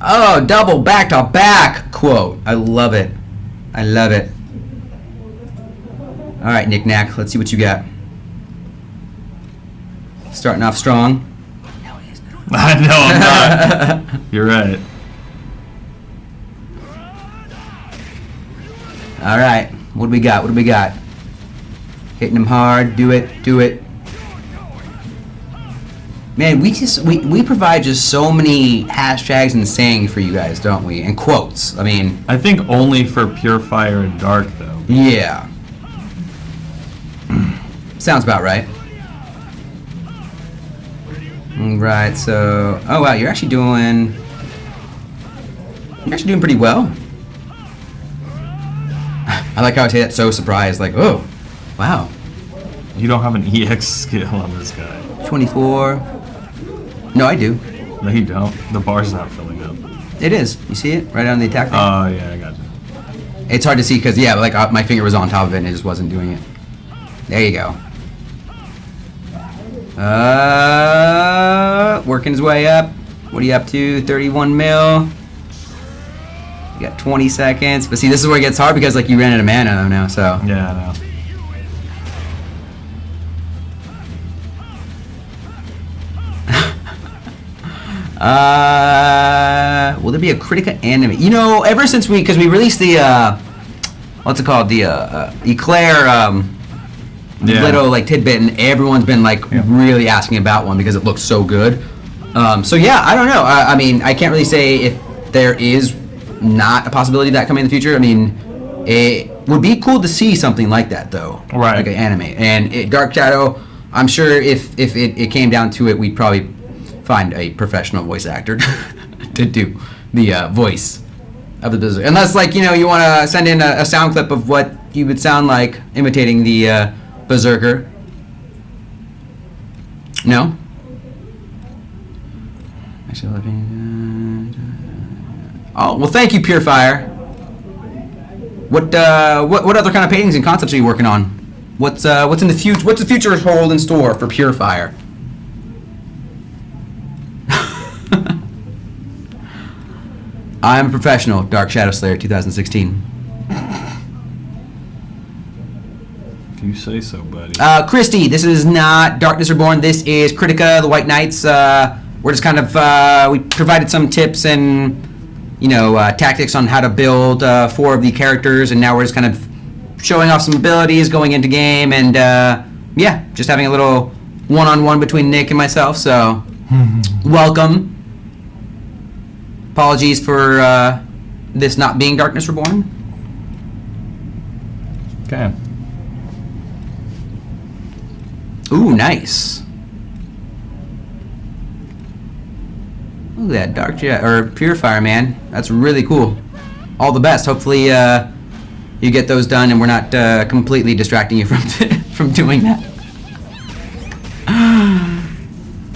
Oh, double back-to-back quote. I love it. I love it. All right, Nick Knack, let's see what you got. Starting off strong. I know I'm not. You're right. All right, what do we got? What do we got? Hitting him hard. Do it. Do it. Man, we provide just so many hashtags and sayings for you guys, don't we? And quotes. I mean, I think only for Pure Fire and Dark, though. yeah. Sounds about right. Right. So, oh wow, you're actually doing pretty well. I like how I say that so surprised, like, oh, wow. You don't have an EX skill on this guy. 24. No, I do. No, you don't. The bar's not filling up. It is. You see it right on the attack thing? Oh, yeah, I got you. It's hard to see because, yeah, like my finger was on top of it and it just wasn't doing it. There you go. Working his way up. What are you up to? 31 mil. You got 20 seconds. But see, this is where it gets hard because like you ran out of mana now, so. Yeah, I know. Will there be a Kritika anime? You know, ever since because we released the what's it called, the Eclair little like tidbit, and everyone's been like really asking about one because it looks so good. So yeah, I don't know. I mean, I can't really say if there is not a possibility of that coming in the future. I mean, it would be cool to see something like that though, Right. like an anime. And Dark Shadow, I'm sure if it came down to it, we'd probably find a professional voice actor to do the voice of the Berserker. Unless, like, you know, you want to send in a sound clip of what you would sound like imitating the Berserker. No? Oh, well, thank you, Purifier. What other kind of paintings and concepts are you working on? What's in the future? What's the future hold in store for Purifier? I'm a professional. Dark Shadow Slayer 2016. If you say so, buddy. Christy, this is not Darkness Reborn. This is Kritika, the White Knights. We're just kind of we provided some tips and tactics on how to build 4 of the characters, and now we're just kind of showing off some abilities going into game, and yeah, just having a little one-on-one between Nick and myself. So, welcome. Apologies for this not being Darkness Reborn. Okay. Ooh, nice. Look at that Dark Jet or Purifier, man. That's really cool. All the best. Hopefully, you get those done, and we're not completely distracting you from from doing that.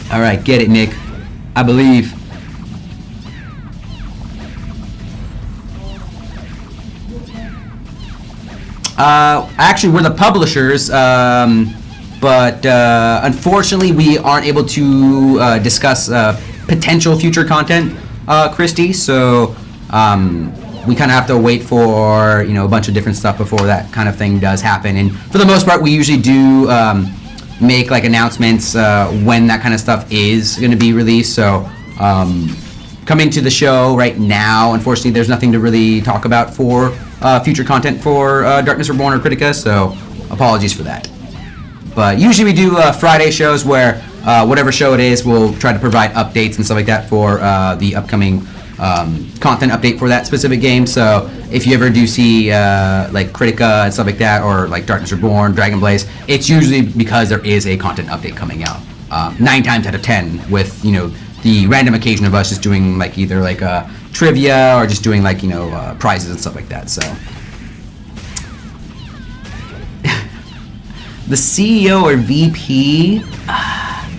All right, get it, Nick. I believe. Actually, we're the publishers, but unfortunately, we aren't able to discuss potential future content, Christy. So we kind of have to wait for a bunch of different stuff before that kind of thing does happen. And for the most part, we usually do make like announcements when that kind of stuff is going to be released. So coming to the show right now, unfortunately, there's nothing to really talk about for future content for Darkness Reborn or Kritika, so apologies for that. But usually we do Friday shows where whatever show it is, we'll try to provide updates and stuff like that for the upcoming content update for that specific game. So if you ever do see like Kritika and stuff like that, or like Darkness Reborn, Dragon Blaze, it's usually because there is a content update coming out. 9 times out of 10 with, the random occasion of us just doing like either like trivia or just doing like prizes and stuff like that. So the CEO or VP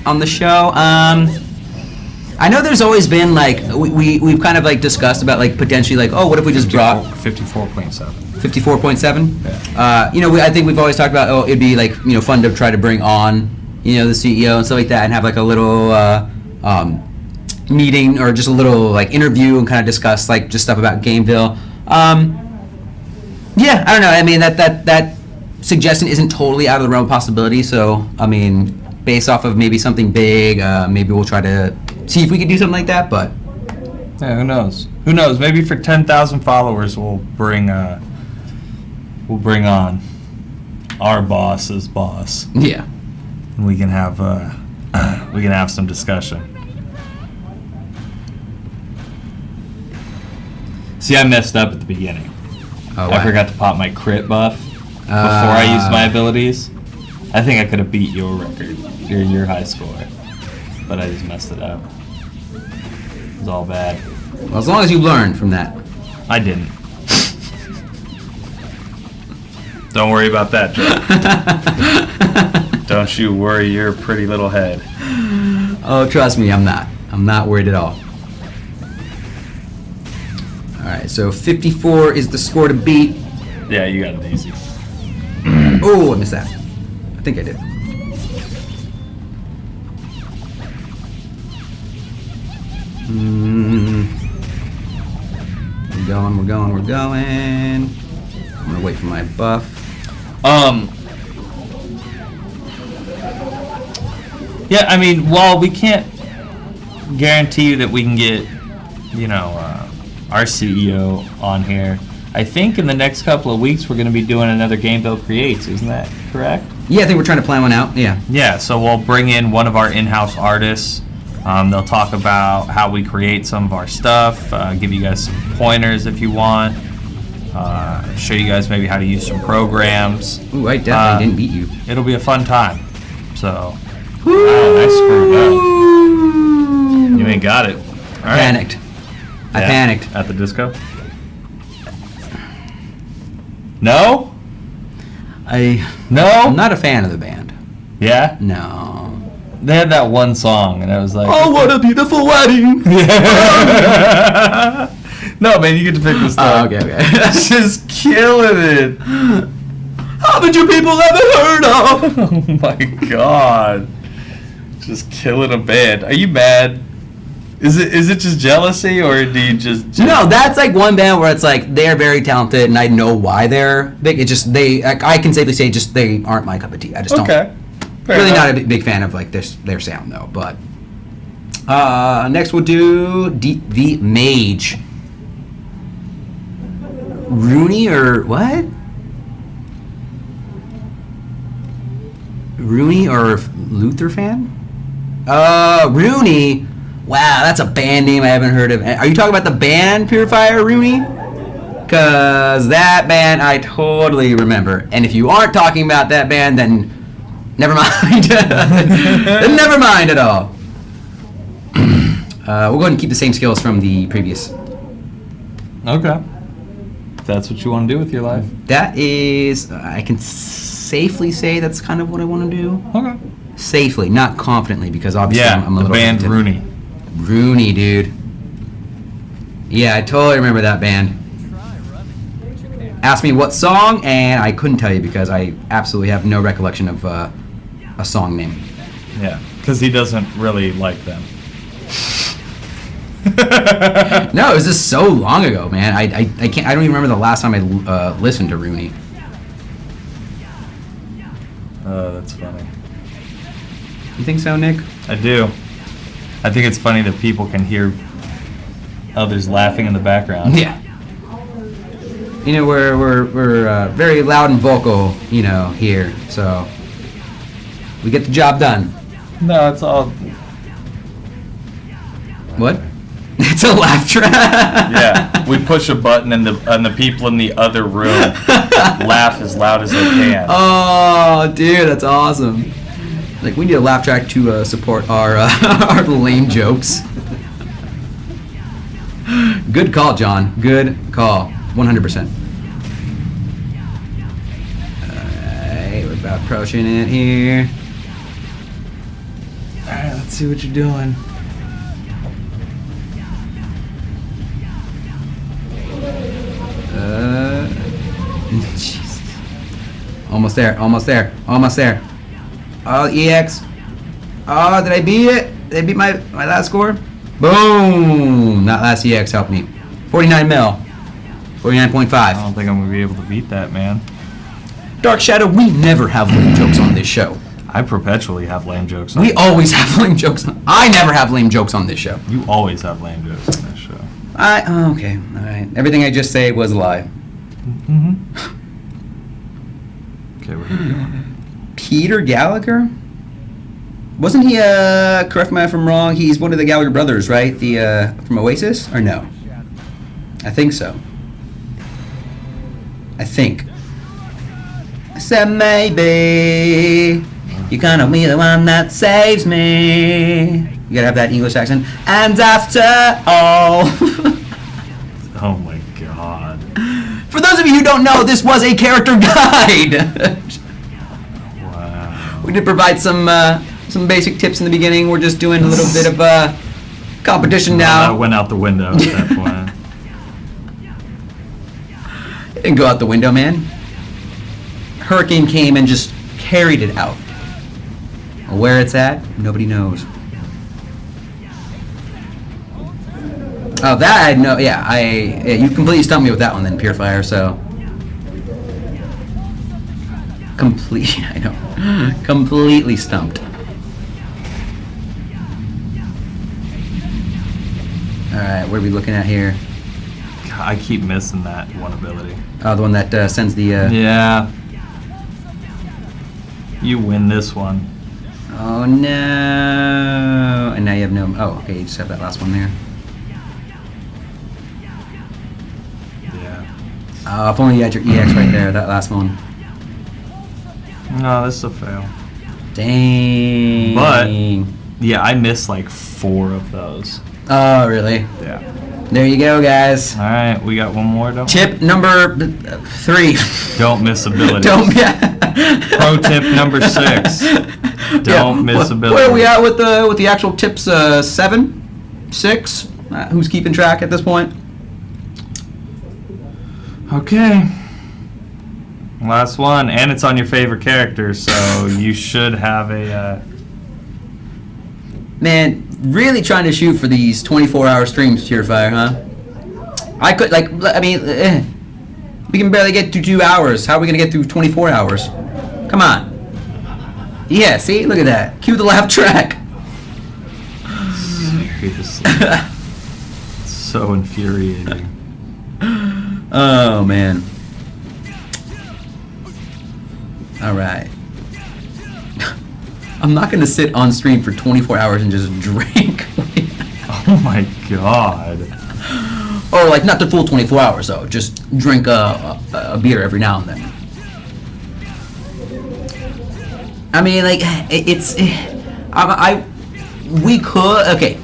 on the show, I know there's always been like we've kind of like discussed about like potentially like, oh, what if we just brought 54.7. 54.7. I think we've always talked about, oh, it'd be like fun to try to bring on the CEO and stuff like that, and have like a little meeting or just a little like interview and kind of discuss like just stuff about Gameville. Yeah, I don't know. I mean that suggestion isn't totally out of the realm of possibility. So I mean, based off of maybe something big, maybe we'll try to see if we can do something like that. But yeah, who knows? Who knows? Maybe for 10,000 followers, we'll bring on our boss's boss. Yeah, And we can have some discussion. See, I messed up at the beginning. Oh, I wow. forgot to pop my crit buff before I used my abilities. I think I could have beat your record, your high score, but I just messed it up. It was all bad. Well, as long as you learn from that. I didn't. Don't worry about that, Joe. Don't you worry your pretty little head. Oh, trust me, I'm not. I'm not worried at all. All right, so 54 is the score to beat. Yeah, you got it easy. Oh, I missed that. I think I did. We're going. I'm gonna wait for my buff. Yeah, I mean, while we can't guarantee you that we can get, our CEO on here, I think in the next couple of weeks we're going to be doing another Game Bill Creates. Isn't that correct? Yeah, I think we're trying to plan one out. Yeah. Yeah, so we'll bring in one of our in-house artists. They'll talk about how we create some of our stuff, give you guys some pointers if you want, show you guys maybe how to use some programs. Ooh, I definitely didn't beat you. It'll be a fun time. So, wow, I screwed up. You ain't got it. All right. Panicked. I panicked. At the disco? No? No? I'm not a fan of the band. Yeah? No. They had that one song, and I was like, Oh, what a beautiful wedding! No, man, you get to pick this stuff. Okay. Just killing it. Haven't you people ever heard of? Oh my god. Just killing a band. Are you mad? Is it just jealousy, or do you just No, that's like one band where it's like they're very talented, and I know why they're big. It's just I can safely say just they aren't my cup of tea. I just don't. Okay. Fair Really enough. not a big fan of like their sound though. But next we'll do the Mage. Rooney or what? Rooney or Luther fan? Rooney. Wow, that's a band name I haven't heard of. Are you talking about the band Purifier Rooney? Because that band I totally remember. And if you aren't talking about that band, then never mind. Then never mind at all. We'll go ahead and keep the same skills from the previous. Okay. If that's what you want to do with your life. That is, I can safely say that's kind of what I want to do. Okay. Safely, not confidently, because obviously Yeah, I'm a the little band hesitant. Rooney. Rooney, dude. Yeah, I totally remember that band. Asked me what song, and I couldn't tell you because I absolutely have no recollection of a song name. Yeah, because he doesn't really like them. No, it was just so long ago, man. I can't. I don't even remember the last time I listened to Rooney. Oh, that's funny. You think so, Nick? I do. I think it's funny that people can hear others laughing in the background. Yeah. You know, we're very loud and vocal, here, so we get the job done. No, it's all. What? It's a laugh track. Yeah, we push a button and the people in the other room laugh as loud as they can. Oh, dude, that's awesome. Like, we need a laugh track to support our our lame jokes. Good call, John. Good call. 100%. Alright, we're about approaching it here. Alright, let's see what you're doing. Jesus. Almost there. Oh, EX. Oh, did I beat it? Did I beat my last score? Boom! That last EX helped me. 49 mil. 49.5. I don't think I'm gonna be able to beat that, man. Dark Shadow, we never have lame jokes on this show. I perpetually have lame jokes. We always have lame jokes. I never have lame jokes on this show. You always have lame jokes on this show. Okay, all right. Everything I just say was a lie. Mm-hmm. Okay, what are you doing? Peter Gallagher? Wasn't he, correct me if I'm wrong, he's one of the Gallagher brothers, right? The, from Oasis? Or no? I think so. I think. I said maybe you're gonna be the one that saves me. You gotta have that English accent. And after all. Oh my god. For those of you who don't know, this was a character guide. Wow. We did provide some basic tips in the beginning. We're just doing a little bit of competition That now. went out the window at that point. It didn't go out the window, man. Hurricane came and just carried it out. Where it's at, nobody knows. Oh, that I know. Yeah, you completely stumped me with that one then, Purifier. So I know, completely stumped. All right, what are we looking at here? I keep missing that one ability. Oh, the one that sends the. Yeah. You win this one. Oh no! And now you have no. Oh, okay. You just have that last one there. Yeah. Oh, if only you had your EX right there. That last one. No, this is a fail. Dang. But yeah, I missed like 4 of those. Oh, really? Yeah. There you go, guys. All right, we got one more. Don't Tip number 3. Don't miss abilities. Don't. Pro tip number 6. Don't miss abilities. Where are we at with the actual tips? 7, 6. Who's keeping track at this point? Okay. Last one, and it's on your favorite character, so you should have a. Man, really trying to shoot for these 24-hour streams, Purifier, huh? I could, like, I mean, we can barely get through 2 hours. How are we going to get through 24 hours? Come on. Yeah, see? Look at that. Cue the laugh track. Seriously. So infuriating. Oh, man. All right. I'm not going to sit on stream for 24 hours and just drink. Oh my god. Or, like, not the full 24 hours, though. Just drink a beer every now and then. I mean, like, we could, okay.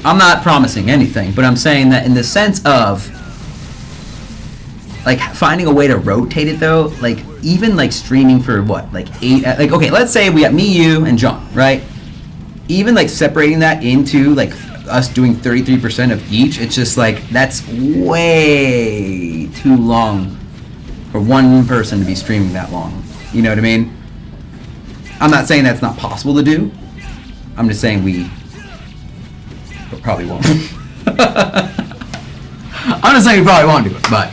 I'm not promising anything, but I'm saying that in the sense of, like, finding a way to rotate it, though, like, even, like, streaming for, what, like, 8, like, okay, let's say we got me, you, and John, right? Even, like, separating that into, like, us doing 33% of each, it's just, like, that's way too long for one person to be streaming that long. You know what I mean? I'm not saying that's not possible to do. I'm just saying we probably won't. I'm just saying we probably won't do it, but...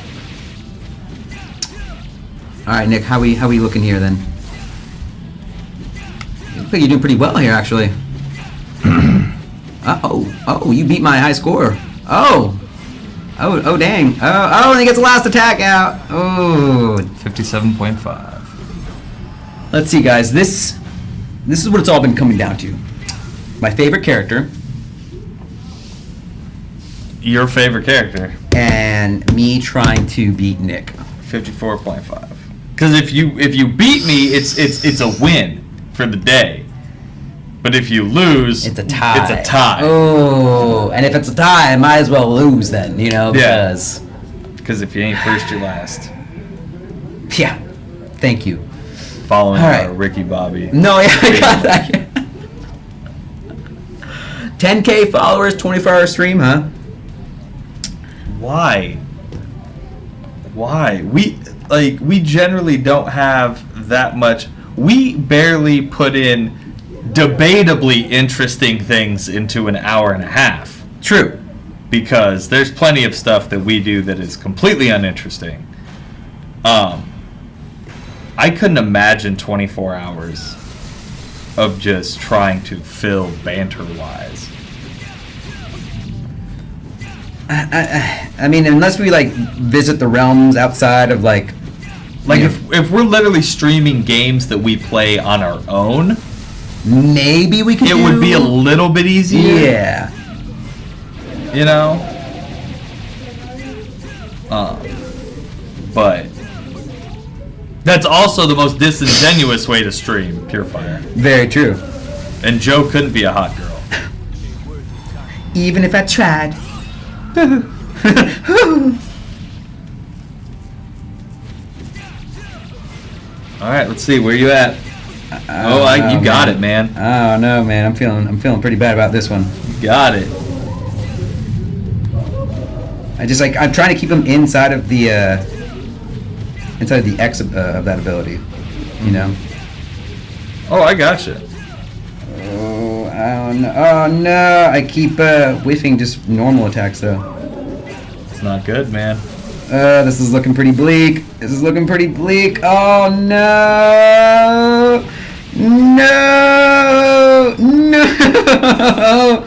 Alright, Nick, how we looking here then? You look like you're doing pretty well here, actually. Oh, you beat my high score. Oh, dang. Oh, and he gets the last attack out. Oh. 57.5. Let's see, guys. This is what it's all been coming down to. My favorite character. Your favorite character. And me trying to beat Nick. 54.5. Because if you beat me, it's a win for the day. But if you lose, it's a tie. It's a tie. Oh, and if it's a tie, I might as well lose then, you know, because... Yeah. Because if you ain't first, you're last. Yeah. Thank you. Following our Ricky Bobby. No, yeah, I got that. 10K followers, 24-hour stream, huh? Why? We generally don't have that much. We barely put in debatably interesting things into an hour and a half. True. Because there's plenty of stuff that we do that is completely uninteresting. I couldn't imagine 24 hours of just trying to fill banter-wise. I mean, unless we, like, visit the realms outside of, like... if we're literally streaming games that we play on our own... Maybe we could It would be a little bit easier. Yeah. You know? But... That's also the most disingenuous way to stream Purifier. Very true. And Joe couldn't be a hot girl. Even if I tried. Alright, let's see, where you at? You got it, man. Oh no, man, I'm feeling pretty bad about this one. You got it. I'm trying to keep him inside of the X of that ability, you know. Oh, I gotcha. Oh, Oh no! Oh no! I keep whiffing just normal attacks though. It's not good, man. This is looking pretty bleak. This is looking pretty bleak. Oh no! No! No!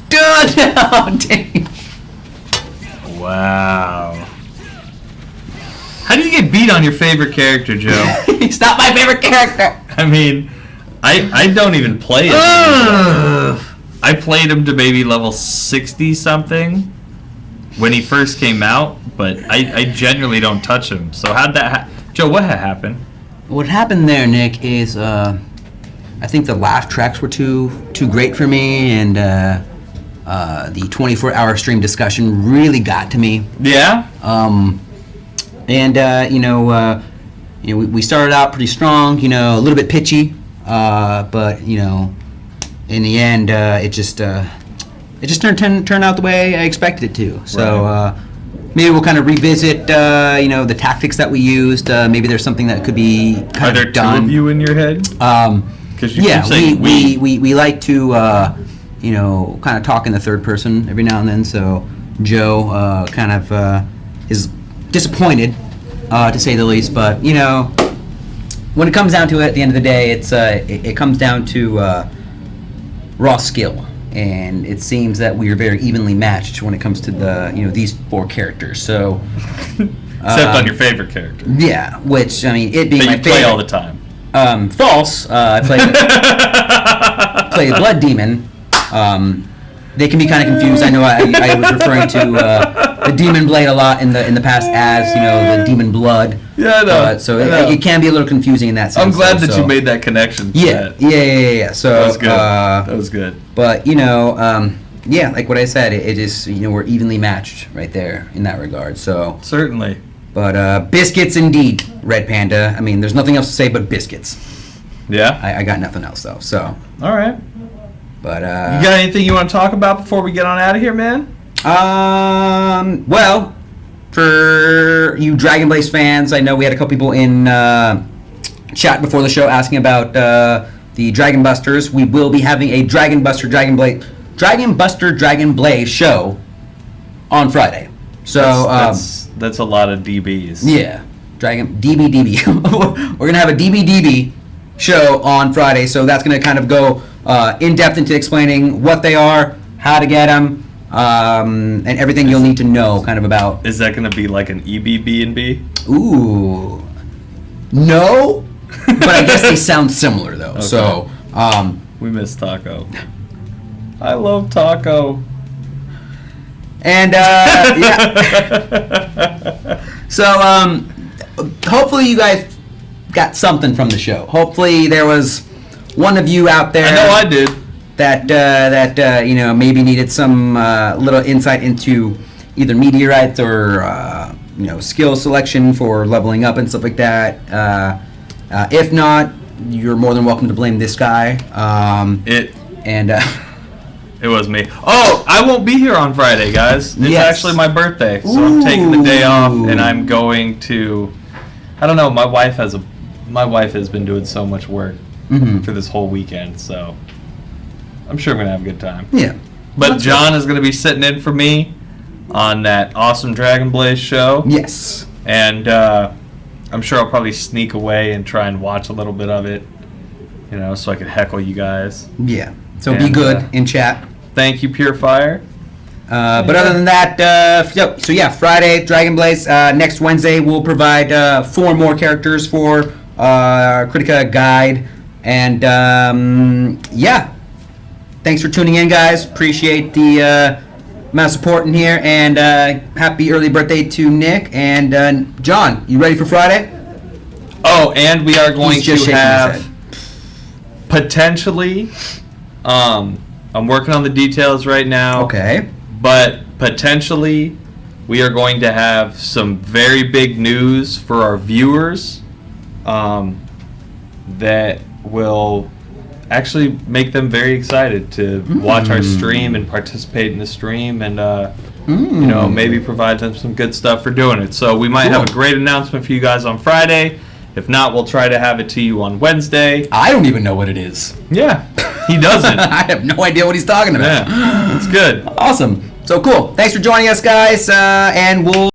No! Dang. Wow. How do you get beat on your favorite character, Joe? He's not my favorite character. I mean, I don't even play him. I played him to maybe level 60 something when he first came out, but I genuinely don't touch him. So how'd that Joe, what had happened? What happened there, Nick, is I think the laugh tracks were too great for me, and the 24-hour stream discussion really got to me. Yeah? We started out pretty strong, a little bit pitchy, but in the end, it just turned out the way I expected it to. So maybe we'll kind of revisit, the tactics that we used. Maybe there's something that could be kind Are there of done. two of you in your head? Because you keep saying we like to kind of talk in the third person every now and then. So Joe kind of is disappointed, to say the least. But when it comes down to it, at the end of the day, it comes down to raw skill, and it seems that we are very evenly matched when it comes to these four characters. So except on your favorite character. Yeah, which it being But my you play favorite. all the time. False. I play Blood Demon. They can be kind of confused. I know I was referring to the Demon Blade a lot in the past as the Demon Blood. Yeah, I know. So I know. it can be a little confusing in that sense. I'm glad though, that you made that connection. to Yeah, that. yeah. So That was good. That was good. But like what I said, it is we're evenly matched right there in that regard. So. Certainly. But biscuits indeed, Red Panda. There's nothing else to say but biscuits. Yeah? I got nothing else though. So. All right. But You got anything you want to talk about before we get on out of here, man? Well, for you Dragon Blaze fans, I know we had a couple people in chat before the show asking about the Dragon Busters. We will be having a Dragon Buster Dragon Blaze show on Friday. So that's a lot of DBs. yeah, DB. We're gonna have a DB show on Friday, so that's gonna kind of go in depth into explaining what they are, how to get them, and everything you'll need to know kind of about. Is that going to be like an EBB&B? Ooh, no, but I guess they sound similar though. Okay. So We miss Taco. I love Taco. and yeah. So hopefully you guys got something from the show. Hopefully there was one of you out there. I know I did. That maybe needed some little insight into either meteorites or skill selection for leveling up and stuff like that. If not, you're more than welcome to blame this guy. It was me. Oh, I won't be here on Friday, guys. It's Yes. actually my birthday, so I'm taking the day off, and I'm going to. I don't know. My wife has been doing so much work for this whole weekend, so I'm sure I'm gonna have a good time. Yeah. But John is gonna be sitting in for me on that awesome Dragon Blaze show. Yes. And I'm sure I'll probably sneak away and try and watch a little bit of it, so I could heckle you guys. Yeah. So be And, good in chat. Thank you, Pure Fire. But other than that, so yeah, Friday, Dragon Blaze. Next Wednesday, we'll provide 4 more characters for Kritika Guide. And yeah, thanks for tuning in, guys. Appreciate the amount of support in here. And happy early birthday to Nick. And John, you ready for Friday? Oh, and we are going He's just to shaking his have head. potentially. I'm working on the details right now. Okay. But potentially, we are going to have some very big news for our viewers that will actually make them very excited to watch our stream and participate in the stream and maybe provide them some good stuff for doing it. So we might have a great announcement for you guys on Friday, If not, we'll try to have it to you on Wednesday. I don't even know what it is. Yeah, he doesn't. I have no idea what he's talking about. Yeah, it's good. Awesome. So cool. Thanks for joining us, guys, and we'll